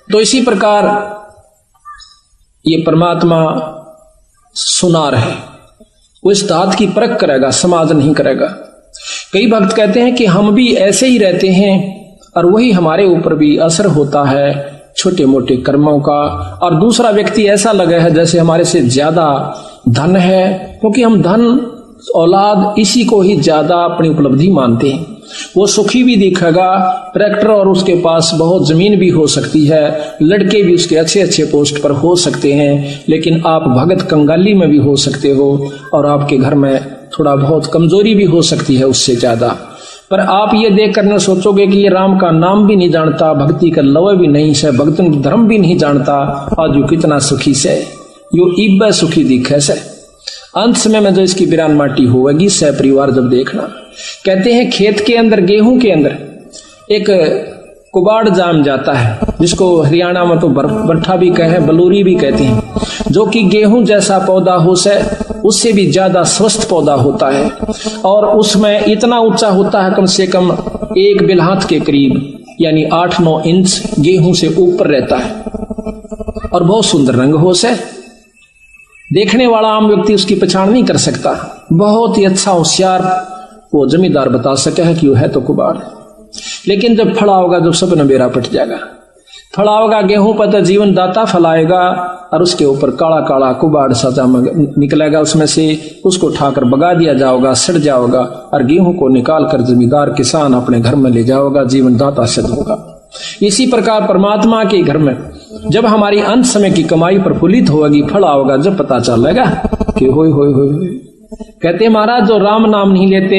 A: तो इसी प्रकार ये परमात्मा सुनार है, वो इस दात की परख करेगा, समाज नहीं करेगा। कई भक्त कहते हैं कि हम भी ऐसे ही रहते हैं और वही हमारे ऊपर भी असर होता है छोटे मोटे कर्मों का, और दूसरा व्यक्ति ऐसा लगा है जैसे हमारे से ज्यादा धन है, क्योंकि हम धन औलाद इसी को ही ज्यादा अपनी उपलब्धि मानते हैं। वो सुखी भी दिखेगा, ट्रैक्टर और उसके पास बहुत जमीन भी हो सकती है, लड़के भी उसके अच्छे अच्छे पोस्ट पर हो सकते हैं, लेकिन आप भगत कंगाली में भी हो सकते हो और आपके घर में थोड़ा बहुत कमजोरी भी हो सकती है उससे ज्यादा। पर आप ये देख कर न सोचोगे कि ये राम का नाम भी नहीं जानता, भक्ति का लव भी नहीं से, भक्तन धर्म भी नहीं जानता, आज यू कितना सुखी से, यू इब्बे सुखी दिखे से। अंत समय में जो इसकी बिरान माटी होगी सह परिवार जब देखना। कहते हैं खेत के अंदर, गेहूं के अंदर एक कुबाड़ जाम जाता है, जिसको हरियाणा में तो बरठा भी कहे, बलूरी भी कहते हैं, जो कि गेहूं जैसा पौधा हो से उससे भी ज्यादा स्वस्थ पौधा होता है, और उसमें इतना ऊंचा होता है कम से कम 1 बिलहात के करीब, यानी 8-9 इंच गेहूं से ऊपर रहता है, और बहुत सुंदर रंग हो से, देखने वाला आम व्यक्ति उसकी पहचान नहीं कर सकता। बहुत ही अच्छा होशियार वो जमींदार बता सके है कि वो है तो कुबाड़, लेकिन जब फड़ा होगा जब सब नबेरा पट जाएगा। फलाओगा गेहूं पर तो जीवन दाता फलाएगा, और उसके ऊपर काला काला कुबाड़ सा निकलेगा उसमें से, उसको उठाकर बगा दिया जाओगा, सड़ जाओगा, और गेहूं को निकाल कर जमींदार किसान अपने घर में ले जाओगा, जीवन दाता सिद्ध होगा। इसी प्रकार परमात्मा के घर में जब हमारी अंत समय की कमाई प्रफुल्लित होगी, फल आओगा, जब पता चलेगा कि होय होय होय। कहते महाराज जो राम नाम नहीं लेते,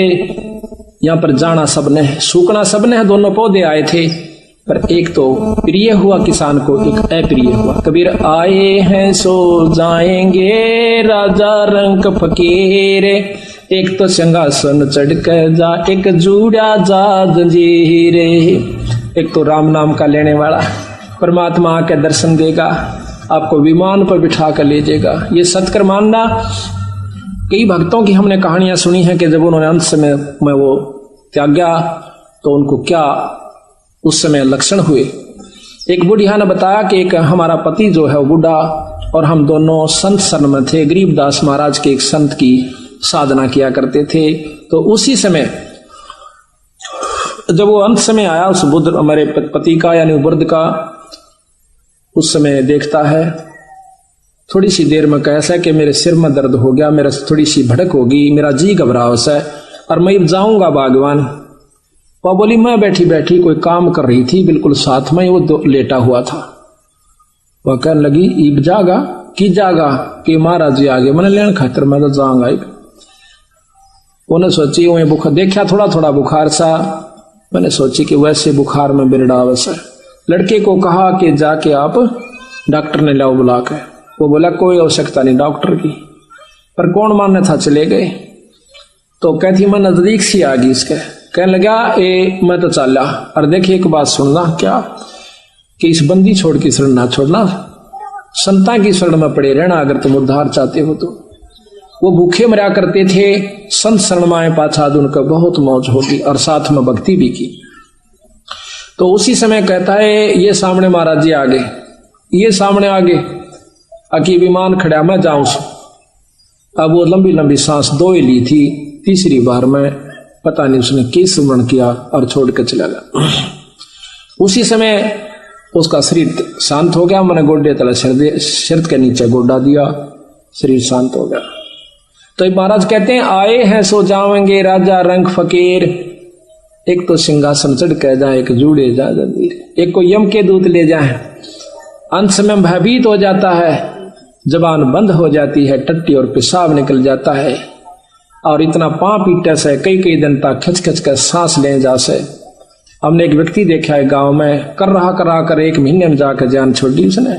A: यहाँ पर जाना सबने है, सूखना सबने है, दोनों पौधे आए थे, पर एक तो प्रिय हुआ किसान को, एक अप्रिय हुआ। कबीर आए हैं सो जाएंगे राजा रंग फकीर, एक तो सिंहासन चढ़ कर जा, एक जुड़ा जा जंजीरे। एक तो राम नाम का लेने वाला परमात्मा आके दर्शन देगा, आपको विमान पर बिठा कर ले जाएगा। ये सत्कर मानना। कई भक्तों की हमने कहानियां सुनी हैं कि जब उन्होंने अंत समय में वो त्यागा तो उनको क्या उस समय लक्षण हुए। एक बुढ़िया ने बताया कि एक हमारा पति जो है वो बूढ़ा, और हम दोनों संत शरण में थे, गरीबदास महाराज के एक संत की साधना किया करते थे। तो उसी समय जब वो अंत समय आया उस बुद्ध हमारे पति का यानी बुद्ध का, उस समय देखता है थोड़ी सी देर में कैसा कि मेरे सिर में दर्द हो गया, मेरा थोड़ी सी भड़क होगी, मेरा जी घबराव सा है और मैं जाऊंगा बागवान। वह बोली मैं बैठी बैठी कोई काम कर रही थी, बिल्कुल साथ में वो लेटा हुआ था। वह कहने लगी ईब जागा की जागा कि महाराज जी आगे मैंने लेन खातर मैं तो जाऊंगा। उन्हें सोची वही बुखार देखा, थोड़ा थोड़ा बुखार सा, मैंने सोची कि वैसे बुखार में बिरड़ा वैसा। लड़के को कहा कि जाके आप डॉक्टर ने लाओ बुला के। वो बोला कोई आवश्यकता नहीं डॉक्टर की, पर कौन मानने था, चले गए। तो कहती मैं नजदीक सी आ गई इसके, कहने लगा ए मैं तो चला, और देखिए एक बात सुनना क्या, कि इस बंदी छोड़ की शरण ना छोड़ना, संता की शरण में पड़े रहना अगर तुम उद्धार चाहते हो तो। वो भूखे मरा करते थे, संत शरण में आए पाछाद उनका बहुत मौज होगी और साथ में भक्ति भी की। तो उसी समय कहता है ये सामने महाराज जी आ गए, ये सामने आ गए, अकी विमान खड़ा मैं जाऊं। अब वो लंबी लंबी सांस दो ही ली थी, तीसरी बार में पता नहीं उसने किस स्मरण किया और छोड़ कर चला गया। उसी समय उसका शरीर शांत हो गया, मैंने गोड्डे तले सिर के नीचे गोड्डा दिया, शरीर शांत हो गया। तो महाराज कहते हैं आए हैं सो जाएंगे राजा रंग फकीर, एक तो सिंहासन चढ़ कर जाए, एक जूड़े जा जंजीर, एक को यम के दूत ले जाए। अंत समय भयभीत हो जाता है, जबान बंद हो जाती है, टट्टी और पेशाब निकल जाता है, और इतना पांव पीटे से कई कई दिन तक खच खच कर सांस ले जा से। हमने एक व्यक्ति देखा है गांव में, कर रहा कर 1 महीने में जाकर जान छोड़ दी उसने।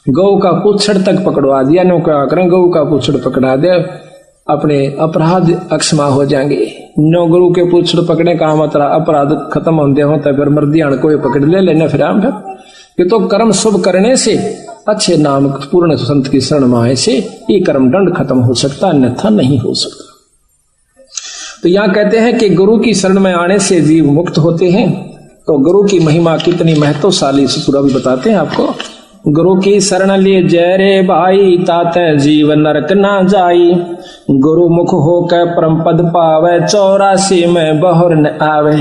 A: गौ का पुछड़ तक पकड़वा दिया, नो क्या करें गौ का पुछड़ पकड़ा दे, अपने अपराध अक्षमा हो जाएंगे। नो गुरु के पुछड़ पकड़ने का मतलब अपराध खत्म होते हो, तो फिर मर्दियाण को पकड़ ले लेना फिर हम फिर ये तो कर्म शुभ करने से, अच्छे नाम पूर्ण संत की शरण में आए से ये कर्म दंड खत्म हो सकता, अन्यथा नहीं हो सकता। तो यहाँ कहते हैं कि गुरु की शरण में आने से जीव मुक्त होते हैं। तो गुरु की महिमा कितनी महत्वशाली से पूरा भी बताते हैं आपको। गुरु की शरण लिए जय रे भाई, ताते जीव नरक ना जाई, गुरु मुख हो के परम पद पावे, 84 में बहुर न आवे,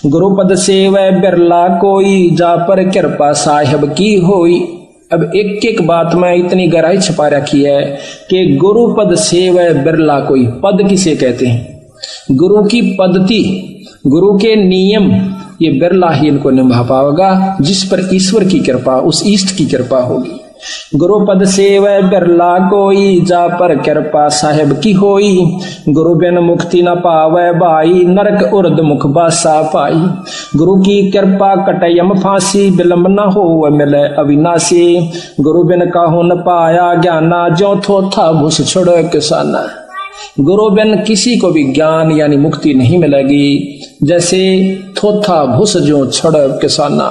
A: गुरु पद सेवै बिरला कोई, जा पर कृपा साहिब की होई। अब एक एक बात में इतनी गहराई छुपा रखी है कि गुरु पद सेवै बिरला कोई। पद किसे कहते हैं? गुरु की पद्धति, गुरु के नियम, ये बिरला ही इनको निभा पाएगा जिस पर ईश्वर की कृपा, उस इष्ट की कृपा होगी। गुरु पद सेवै बिरला कोई, जा पर कृपा साहेब की होई, गुरु बिन मुक्ति न पावै भाई, नरक उर्द मुख बासा पाई, गुरु की कृपा कटयम फांसी, विलंब न हो मिले अविनाशी, गुरु बिन काहू न पाया ज्ञाना, ज्यों थो था भूस छोड़ो किसाना। गुरु बिन किसी को भी ज्ञान यानी मुक्ति नहीं मिलेगी, जैसे थोथा भूस जो छड़ किसाना।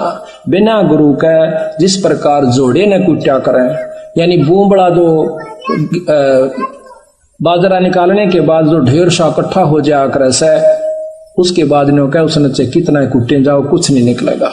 A: बिना गुरु के जिस प्रकार जोड़े न कुट्या करें, यानी बूंबड़ा जो बाजरा निकालने के बाद जो ढेर सा इकट्ठा हो जाया करे से, उसके बाद इन्हों कह उसने चाहे कितना कुट्टे जाओ कुछ नहीं निकलेगा।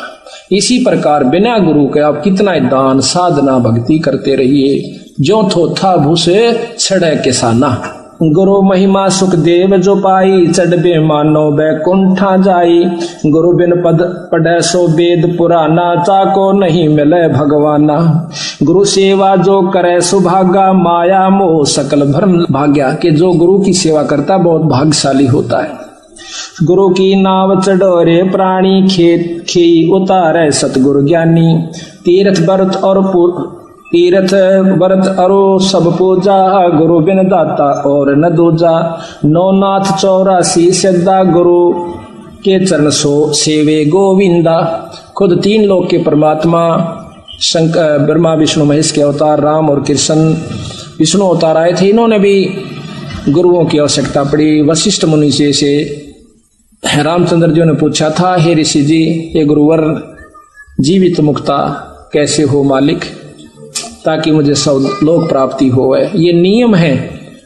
A: इसी प्रकार बिना गुरु के आप कितना दान साधना भक्ति करते रहिए, जो थोथा भूसे छड़े किसाना। गुरु महिमा सुखदेव जो पाई, चढ़बे मानो बैकुंठा जाई। गुरु बिन पद पढ़े सो वेद पुराना, चाको नहीं मिले भगवाना। गुरु सेवा जो करे सुभागा, माया मोह सकल भ्रम भाग्या। कि जो गुरु की सेवा करता बहुत भाग्यशाली होता है। गुरु की नाव चढ़ोरे प्राणी, खेत खेई उतारे सतगुरु ज्ञानी। तीर्थ व्रत अरो सब पूजा, गुरु बिन दाता और न दूजा। नौनाथ 84 श्रद्धा, गुरु के चरण सो सेवे गोविंदा। खुद 3 लोक के परमात्मा शंकर, ब्रह्मा विष्णु महेश के अवतार राम और कृष्ण विष्णु अवतार आए थे। इन्होंने भी गुरुओं की आवश्यकता पड़ी। वशिष्ठ मुनि जी से रामचंद्र जी ने पूछा था, हे ऋषि जी, ये गुरुवर जीवित मुक्ता कैसे हो मालिक, ताकि मुझे सब लोक प्राप्ति हो। ये नियम है,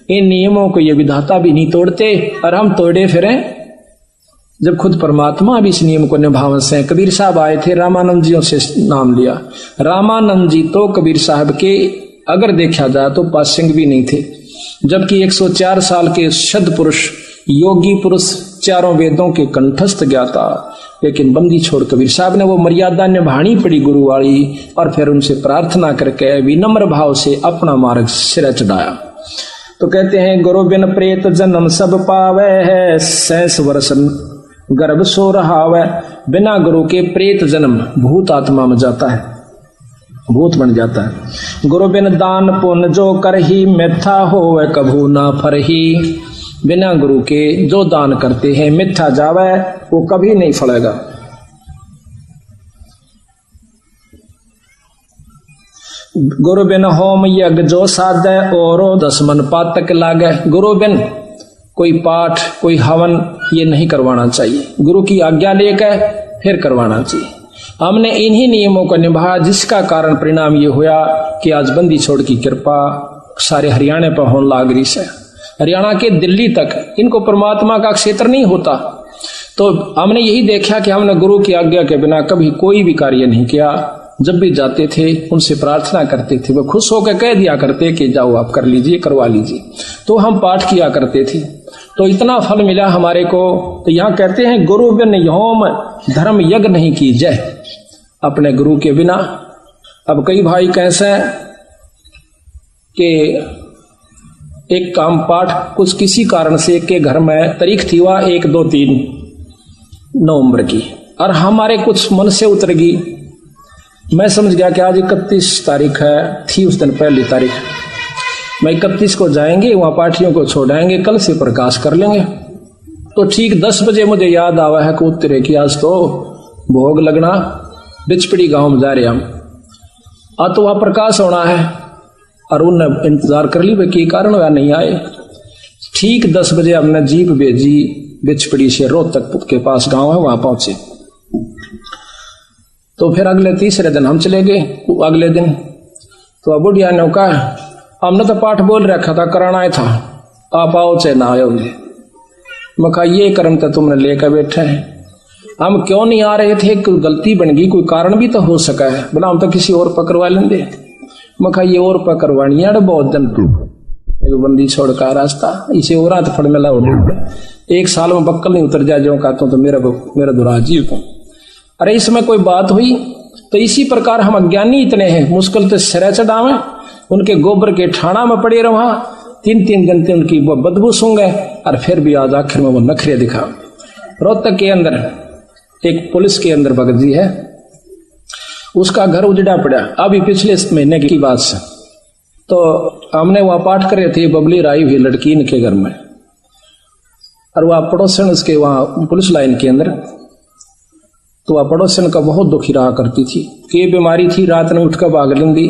A: इन नियमों को ये विधाता भी नहीं तोड़ते और हम तोड़े फिरें, जब खुद परमात्मा भी इस नियम को निभावन से। कबीर साहब आए थे, रामानंद जियों से नाम लिया। रामानंद जी तो कबीर साहब के अगर देखा जाए तो पासंग भी नहीं थे, जबकि 104 साल के सद पुरुष योगी पुरुष, चारों वेदों के कंठस्थ ज्ञाता, लेकिन बंदी छोड़ कबीर साहब ने वो मर्यादा निभानी पड़ी गुरु वाली, और फिर उनसे प्रार्थना करके विनम्र भाव से अपना मार्ग सिर चढ़ाया। तो कहते हैं, गुरु बिन प्रेत जन्म सब पावे है, 6 वर्ष गर्भ सो रहावे। बिना गुरु के प्रेत जन्म भूत आत्मा में जाता है, भूत बन जाता है। गुरु बिन दान पुण्य जो करही, मिथ्या होवे कभू ना फरही। बिना गुरु के जो दान करते हैं मिथ्या जावे, वो कभी नहीं फलेगा। गुरु बिन होम यज्ञ जो साधे, औरो 10 मन पातक लागे। गुरु बिन कोई पाठ कोई हवन ये नहीं करवाना चाहिए, गुरु की आज्ञा लेकर फिर करवाना चाहिए। हमने इन्हीं नियमों को निभाया, जिसका कारण परिणाम ये हुआ कि आज बंदी छोड़ की कृपा सारे हरियाणा पर होने लाग रही है। हरियाणा के दिल्ली तक इनको परमात्मा का क्षेत्र नहीं होता। तो हमने यही देखा कि हमने गुरु की आज्ञा के बिना कभी कोई भी कार्य नहीं किया। जब भी जाते थे उनसे प्रार्थना करते थे, वो खुश होकर कह दिया करते कि जाओ आप कर लीजिए, करवा लीजिए। तो हम पाठ किया करते थे, तो इतना फल मिला हमारे को। तो यहाँ कहते हैं, गुरु बिन होम धर्म यज्ञ नहीं कीजिए, अपने गुरु के बिना। अब कई भाई कैसे कि एक काम पाठ कुछ किसी कारण से एक के घर में तारीख थी वह 1, 2, 3 नवंबर की, और हमारे कुछ मन से उतर गई। मैं समझ गया कि आज 31 तारीख है, थी उस दिन पहली तारीख। मैं 31 को जाएंगे वहां पाठियों को छोड़ाएंगे, कल से प्रकाश कर लेंगे। तो ठीक 10 बजे मुझे याद आवा है कि उत्तरे की आज तो भोग लगना, बिचपड़ी गांव में जा रहे हम, आज तो वहां प्रकाश होना है। और उन्होंने इंतजार कर ली, भाई कारण वह नहीं आए। ठीक 10 बजे हमने जीप भेजी बिचपड़ी से रोहतक के पास गांव है, वहां पहुंचे। तो फिर अगले तीसरे दिन हम चले गए। अगले दिन तो बुढ़िया ने कहा, हमने तो पाठ बोल रखा था, कराना ही था, आप आओ चाहे ना आओ। मैं कहा, ये कर्म तो तुमने लेकर बैठे हैं, हम क्यों नहीं आ रहे थे? कोई गलती बन गई, कोई कारण भी तो हो सका है, बोला हम तो किसी और पकड़वा लेंगे। मैं कहा, ये और पकड़वानी है बहुत दिन बंदी छोड़ का रास्ता, इसे और रात फड़ मिला हो, 1 साल में बक्कल नहीं उतर जाए जो कहता हूं तो मेरा दुरा जीव को। अरे इसमें कोई बात हुई? तो इसी प्रकार हम अज्ञानी इतने हैं, मुश्किल से सिरा चढ़ावे, उनके गोबर के ठाणा में पड़े रहा, 3-3 घंटे उनकी वो बदबू सूंगे, और फिर भी आज आखिर में वो नखरे दिखा। रोहतक के अंदर एक पुलिस के अंदर भगत जी है, उसका घर उजड़ा पड़ा अभी पिछले महीने की बात से। तो हमने वहां पाठ करे थे, बबली राई हुई लड़की इनके घर में, और वह पड़ोसन उसके वहां पुलिस लाइन के अंदर। तो वह पड़ोसन का बहुत दुखी रहा करती थी कि बीमारी थी, रात में उठकर भाग लेंगी,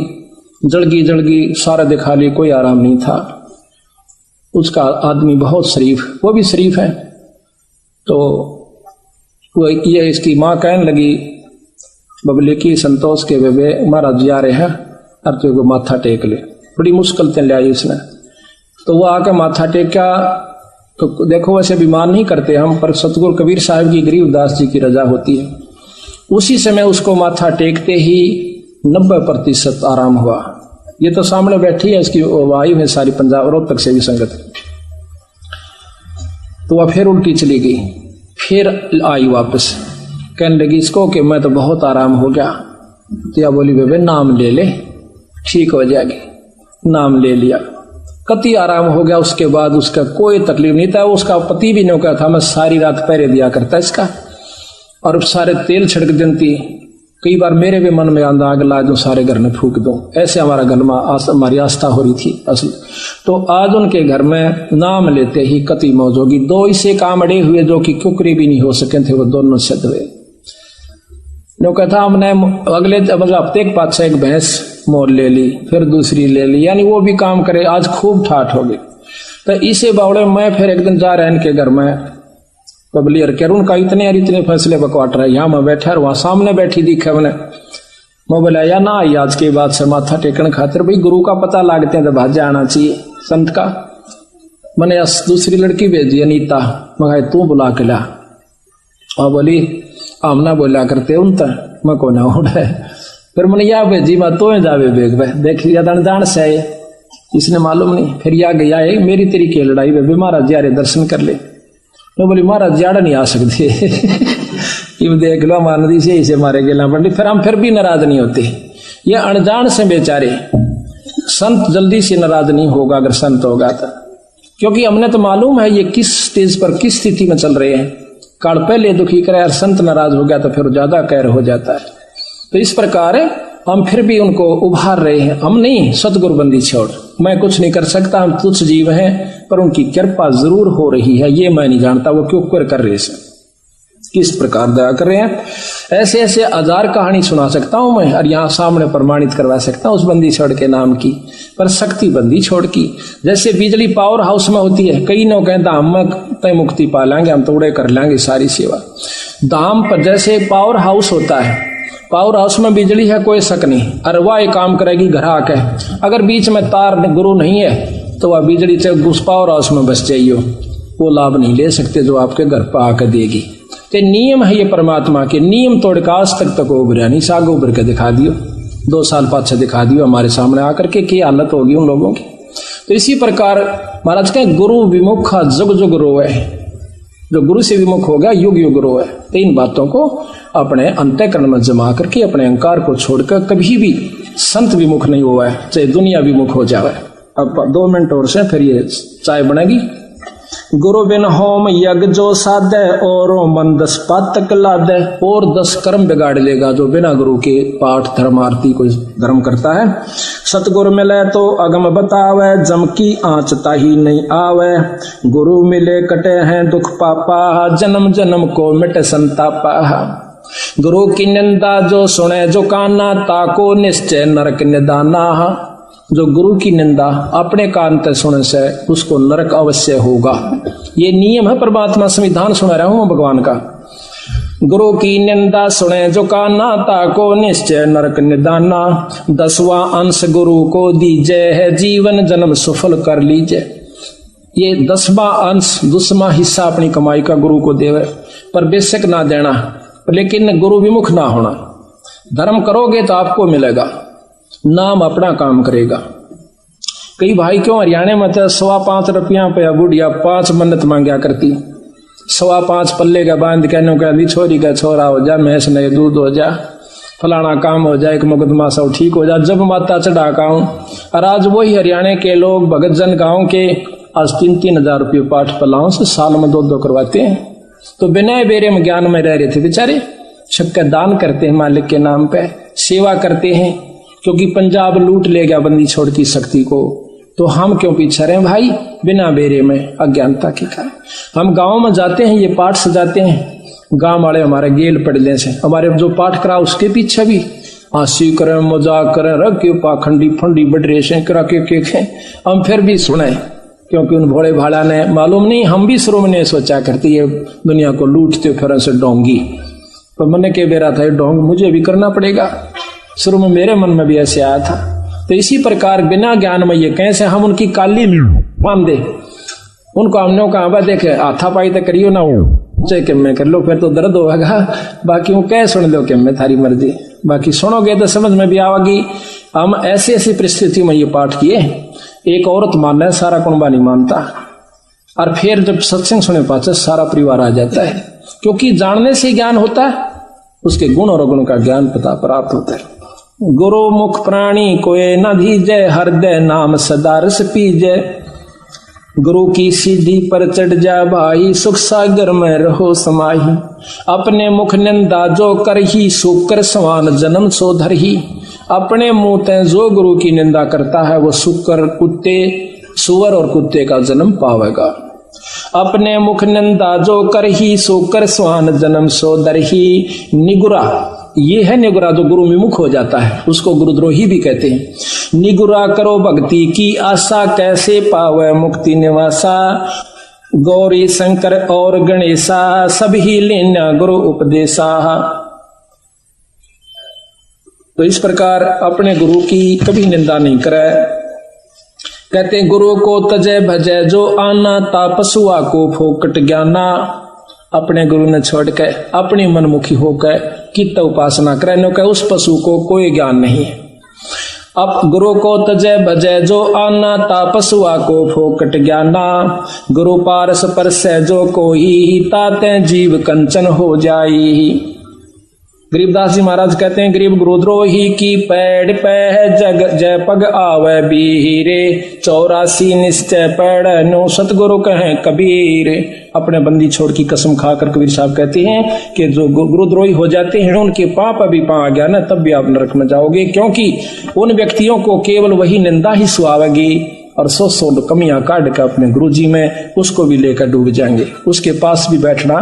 A: जड़गी सारा दिखा ली, कोई आराम नहीं था। उसका आदमी बहुत शरीफ, वो भी शरीफ है। तो वो ये इसकी माँ कहने लगी बबली की, संतोष के बेबे महाराज जा रहे हैं, और तो माथा टेक ले। बड़ी मुश्किल से ले आई उसने। तो वो आके माथा टेका। तो देखो वैसे बीमार नहीं करते हम, पर सतगुरु कबीर साहब की गरीबदास जी की रजा होती है। उसी समय उसको माथा टेकते ही 90% आराम हुआ। ये तो सामने बैठी है, इसकी वायु है सारी पंजाब रोहतक से भी संगत। तो वह फिर उल्टी चली गई, फिर आई वापस, कहने लगी इसको कि मैं तो बहुत आराम हो गया। तो या बोली बेबे नाम ले ले ठीक हो जाएगी। नाम ले लिया, कति आराम हो गया। उसके बाद उसका कोई तकलीफ नहीं था। उसका पति भी नहीं था, मैं सारी रात पहरे दिया करता इसका, और सारे तेल छिड़क देती। कई बार मेरे भी मन में आंदा आग ला दूं, सारे घर में फूक दूं, ऐसे हमारा घर में हमारी आस्था हो रही थी असल। तो आज उनके घर में नाम लेते ही कति मौज होगी। दो इसे काम अड़े हुए जो कि कुकरी भी नहीं हो सके थे, वो दोनों सिद्ध हुए। जो कहता हमने अगले मतलब हफ्ते के पास एक भैंस मोल ले ली, फिर दूसरी ले ली, यानी वो भी काम करे। आज खूब ठाठ हो गई। तो इसे बावड़े मैं फिर एक दिन जा रहे इनके घर में पब्लियर कर, उनका इतने फैसले बकवाट रहे। यहाँ मैं बैठा और वहां सामने बैठी दिखे मैंने, मैं बोला या ना आई आज के बाद से माथा टेकन खातिर, भाई गुरु का पता लागते हैं तो भाज्य आना चाहिए संत का। मैंने दूसरी लड़की भेजी अनीता, मैं तू बुला के ला। और बोली आमना बोला करते उन तक मैं को ना उड़े। फिर मैंने या भेजी मैं तो जावे बेग देख लिया जान से इसने मालूम नहीं। फिर या गया है मेरी तेरी की लड़ाई वे महाराज यारे दर्शन कर ले। मैं बोली महाराज ज्यादा नहीं आ सकते ये देख लो मानदी से इसे मारे गेला पंडित। फिर हम फिर भी नाराज नहीं होते। ये अनजान से बेचारे संत जल्दी से नाराज नहीं होगा अगर संत होगा तो, क्योंकि हमने तो मालूम है ये किस स्टेज पर किस स्थिति में चल रहे हैं। काल पहले दुखी करे और संत नाराज हो गया तो फिर ज्यादा कहर हो जाता है। तो इस प्रकार हम फिर भी उनको उभार रहे हैं। हम नहीं सतगुरु बंदी छोड़, मैं कुछ नहीं कर सकता, हम तुच्छ जीव हैं, पर उनकी कृपा जरूर हो रही है। ये मैं नहीं जानता वो क्यों कर रहे हैं, किस प्रकार दया कर रहे हैं। ऐसे ऐसे हजार कहानी सुना सकता हूं मैं और यहाँ सामने प्रमाणित करवा सकता हूं उस बंदी छोड़ के नाम की। पर शक्ति बंदी छोड़ की जैसे बिजली पावर हाउस में होती है, कई लोग कहता हम तय मुक्ति पा लेंगे, हम तोड़े कर लेंगे सारी सेवा। धाम पर जैसे पावर हाउस होता है, पावर हाउस में बिजली है कोई शक नहीं, और वह एक काम करेगी घर आके। अगर बीच में तार गुरु नहीं है तो वह बिजली चाहे उस पावर हाउस में बस जाइयो, वो लाभ नहीं ले सकते जो आपके घर पर आकर देगी। तो नियम है ये परमात्मा के, नियम तोड़ का आज तक उभरा नहीं। साग उभर के दिखा दियो, 2 साल पाछे दिखा दियो हमारे सामने आकर के क्या हालत होगी उन लोगों की। तो इसी प्रकार महाराज कहें गुरु विमुख जुग जुग रोए, जो गुरु से विमुख हो गया युग युग रोए। तो इन बातों को अपने अंतःकरण में जमा करके अपने अहंकार को छोड़कर कभी भी संत विमुख नहीं हुआ है, चाहे दुनिया विमुख हो जाए। अब 2 मिनट और से फिर ये चाय बनेगी। गुरु बिन होम यज्ञ जो साधे और मन 10 पातक लादे, और 10 कर्म बिगाड़ लेगा जो बिना गुरु के पाठ धर्म आरती को धर्म करता है। सतगुरु मिले तो अगम बतावे, जम की आँच ताही नहीं आवे। गुरु मिले कटे हैं दुख पापा, जन्म जन्म को मिटे संतापा। गुरु की निंदा जो सुने जो काना, ताको निश्चय नरक निदाना। जो गुरु की निंदा अपने कान तक सुने से उसको नरक अवश्य होगा। ये नियम है, परमात्मा संविधान सुना रहा हूं भगवान का। गुरु की निंदा सुने जो काना, ताको निश्चय नरक निदाना। 10वां अंश गुरु को दीजे है, जीवन जन्म सफल कर लीजिए। ये 10वां अंश 10वां हिस्सा अपनी कमाई का गुरु को देवे, पर बेशक ना देना, लेकिन गुरु विमुख ना होना। धर्म करोगे तो आपको मिलेगा, नाम अपना काम करेगा। कई भाई क्यों हरियाणा में तो 5.25 रुपया पे बुढ़िया 5 मन्नत मांगा करती, 5.25 पल्ले का बांध कहने कहती छोरी का छोरा हो जा, भैंस नहीं दूध हो जा, फलाना काम हो जाए, एक मुकदमा सब ठीक हो जा, जब माता चढ़ा का हूं। और आज वही हरियाणा के लोग भगत जन गांव के आज 3-3 हजार रुपये पाठ पलाओं से साल में 2-2 करवाते हैं। तो बिना बेरे में ज्ञान में रह रहे थे बेचारे। शक्कर दान करते हैं मालिक के नाम पे, सेवा करते हैं, क्योंकि पंजाब लूट ले गया बंदी छोड़ की शक्ति को। तो हम क्यों पीछे रहे भाई बिना बेरे में अज्ञानता के कारण। हम गांव में जाते हैं, ये पाठ सजाते हैं, गांव वाले हमारे गेल पड़ने से हमारे जो पाठ करा उसके पीछे भी हंसी करें मजाक करें, रख के पाखंडी फंडी बटरे से करा के हम फिर भी सुने, क्योंकि उन भोले भाड़ा ने मालूम नहीं। हम भी शुरू में सोचा करती है दुनिया को लूटते फिर से डोंगी, पर मैंने के बेरा था डोंग मुझे भी करना पड़ेगा। शुरू में मेरे मन में भी ऐसे आया था। तो इसी प्रकार बिना ज्ञान में ये कैसे हम उनकी काली बांध दे, उनको हमने कहा देखे हाथापाई तो करियो ना हो चाहे कि मैं कर लो, फिर तो दर्द होगा। बाकी वो कह सुन लो कि मैं थारी मर्जी, बाकी सुनोगे तो समझ में भी आवेगी। हम ऐसी ऐसी परिस्थिति में ये पाठ किए। एक औरत मानना है, सारा कुनबा नहीं मानता। और फिर जब सत्संग सुने पाचे सारा परिवार आ जाता है, क्योंकि जानने से ज्ञान होता है, उसके गुण और अवगुण का ज्ञान पता प्राप्त होता है। गुरु मुख प्राणी कोय न धीजय, हृदय नाम सदा रस पीजय। गुरु की सीधी पर चढ़ जा भाई, सुख सागर में रहो समाही। अपने मुख निंदा जो कर ही, सुकर समान जन्म सो धर ही। अपने मुंह ते जो गुरु की निंदा करता है वो सुकर कुत्ते सुअर और कुत्ते का जन्म पावेगा। अपने मुख निंदा जो कर ही, सुकर समान जन्म सो धर ही। निगुरा, ये है निगुरा जो गुरु विमुख हो जाता है, उसको गुरुद्रोही भी कहते हैं। निगुरा करो भक्ति की आशा, कैसे पावे मुक्ति निवासा। गौरी शंकर और गणेशा, सभी लेना गुरु उपदेशा। तो इस प्रकार अपने गुरु की कभी निंदा नहीं करे। कहते गुरु को तजय भजय जो आना, तापसुआ को फोकट ज्ञाना। अपने गुरु ने छोड़ के अपनी मनमुखी होकर कित उपासना करे, नो कह उस पशु को कोई ज्ञान नहीं है। अब गुरु को तजय भजय जो आना, तापसुआ को फोकट ज्ञाना। गुरु पारस परस जो कोई, ताते जीव कंचन हो जाई। गरीबदास जी महाराज कहते हैं गरीब गुरुद्रोही की पैड़ पे जग जय पग आवे बीरे। 84 निश्चय पैड़ नो सतगुरु कहें कबीर। अपने बंदी छोड़ की कसम खाकर कबीर साहब कहते हैं कि जो गुरुद्रोही हो जाते हैं उनके पाप अभी पा आ गया ना, तब भी आप नरक में जाओगे, क्योंकि उन व्यक्तियों को केवल वही निंदा ही सुहावेगी और 100 कमियां काट कर अपने गुरु जी में उसको भी लेकर डूब जाएंगे। उसके पास भी बैठना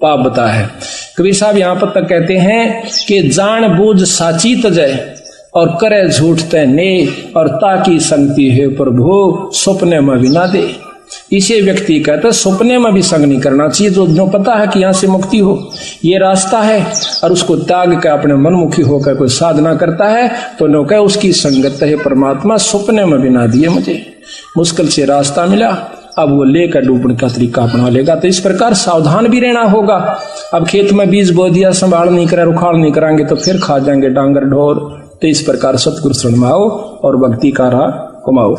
A: पाप बता है। कबीर साहब यहाँ पर तक कहते हैं कि जान बूझ साची तजय, और करे झूठ तय ने, और ताकि संगति है प्रभु, सपने में भी ना दे। इसे व्यक्ति कहते हैं सपने में भी संग नहीं करना चाहिए। जो पता है कि यहाँ से मुक्ति हो, ये रास्ता है, और उसको त्याग कर अपने मनमुखी होकर कोई साधना करता है, तो नो कहे उसकी संगत है परमात्मा, सपने में भी ना दिए मुझे। मुश्किल से रास्ता मिला, अब वो लेकर डूबने का तरीका अपना लेगा। तो इस प्रकार सावधान भी रहना होगा। अब खेत में बीज बो दिया, संभाल नहीं करा, रुखाड़ नहीं कराएंगे तो फिर खा जाएंगे डांगर ढोर। तो इस प्रकार सतगुरु शरण में आओ और भक्ति का राह कमाओ।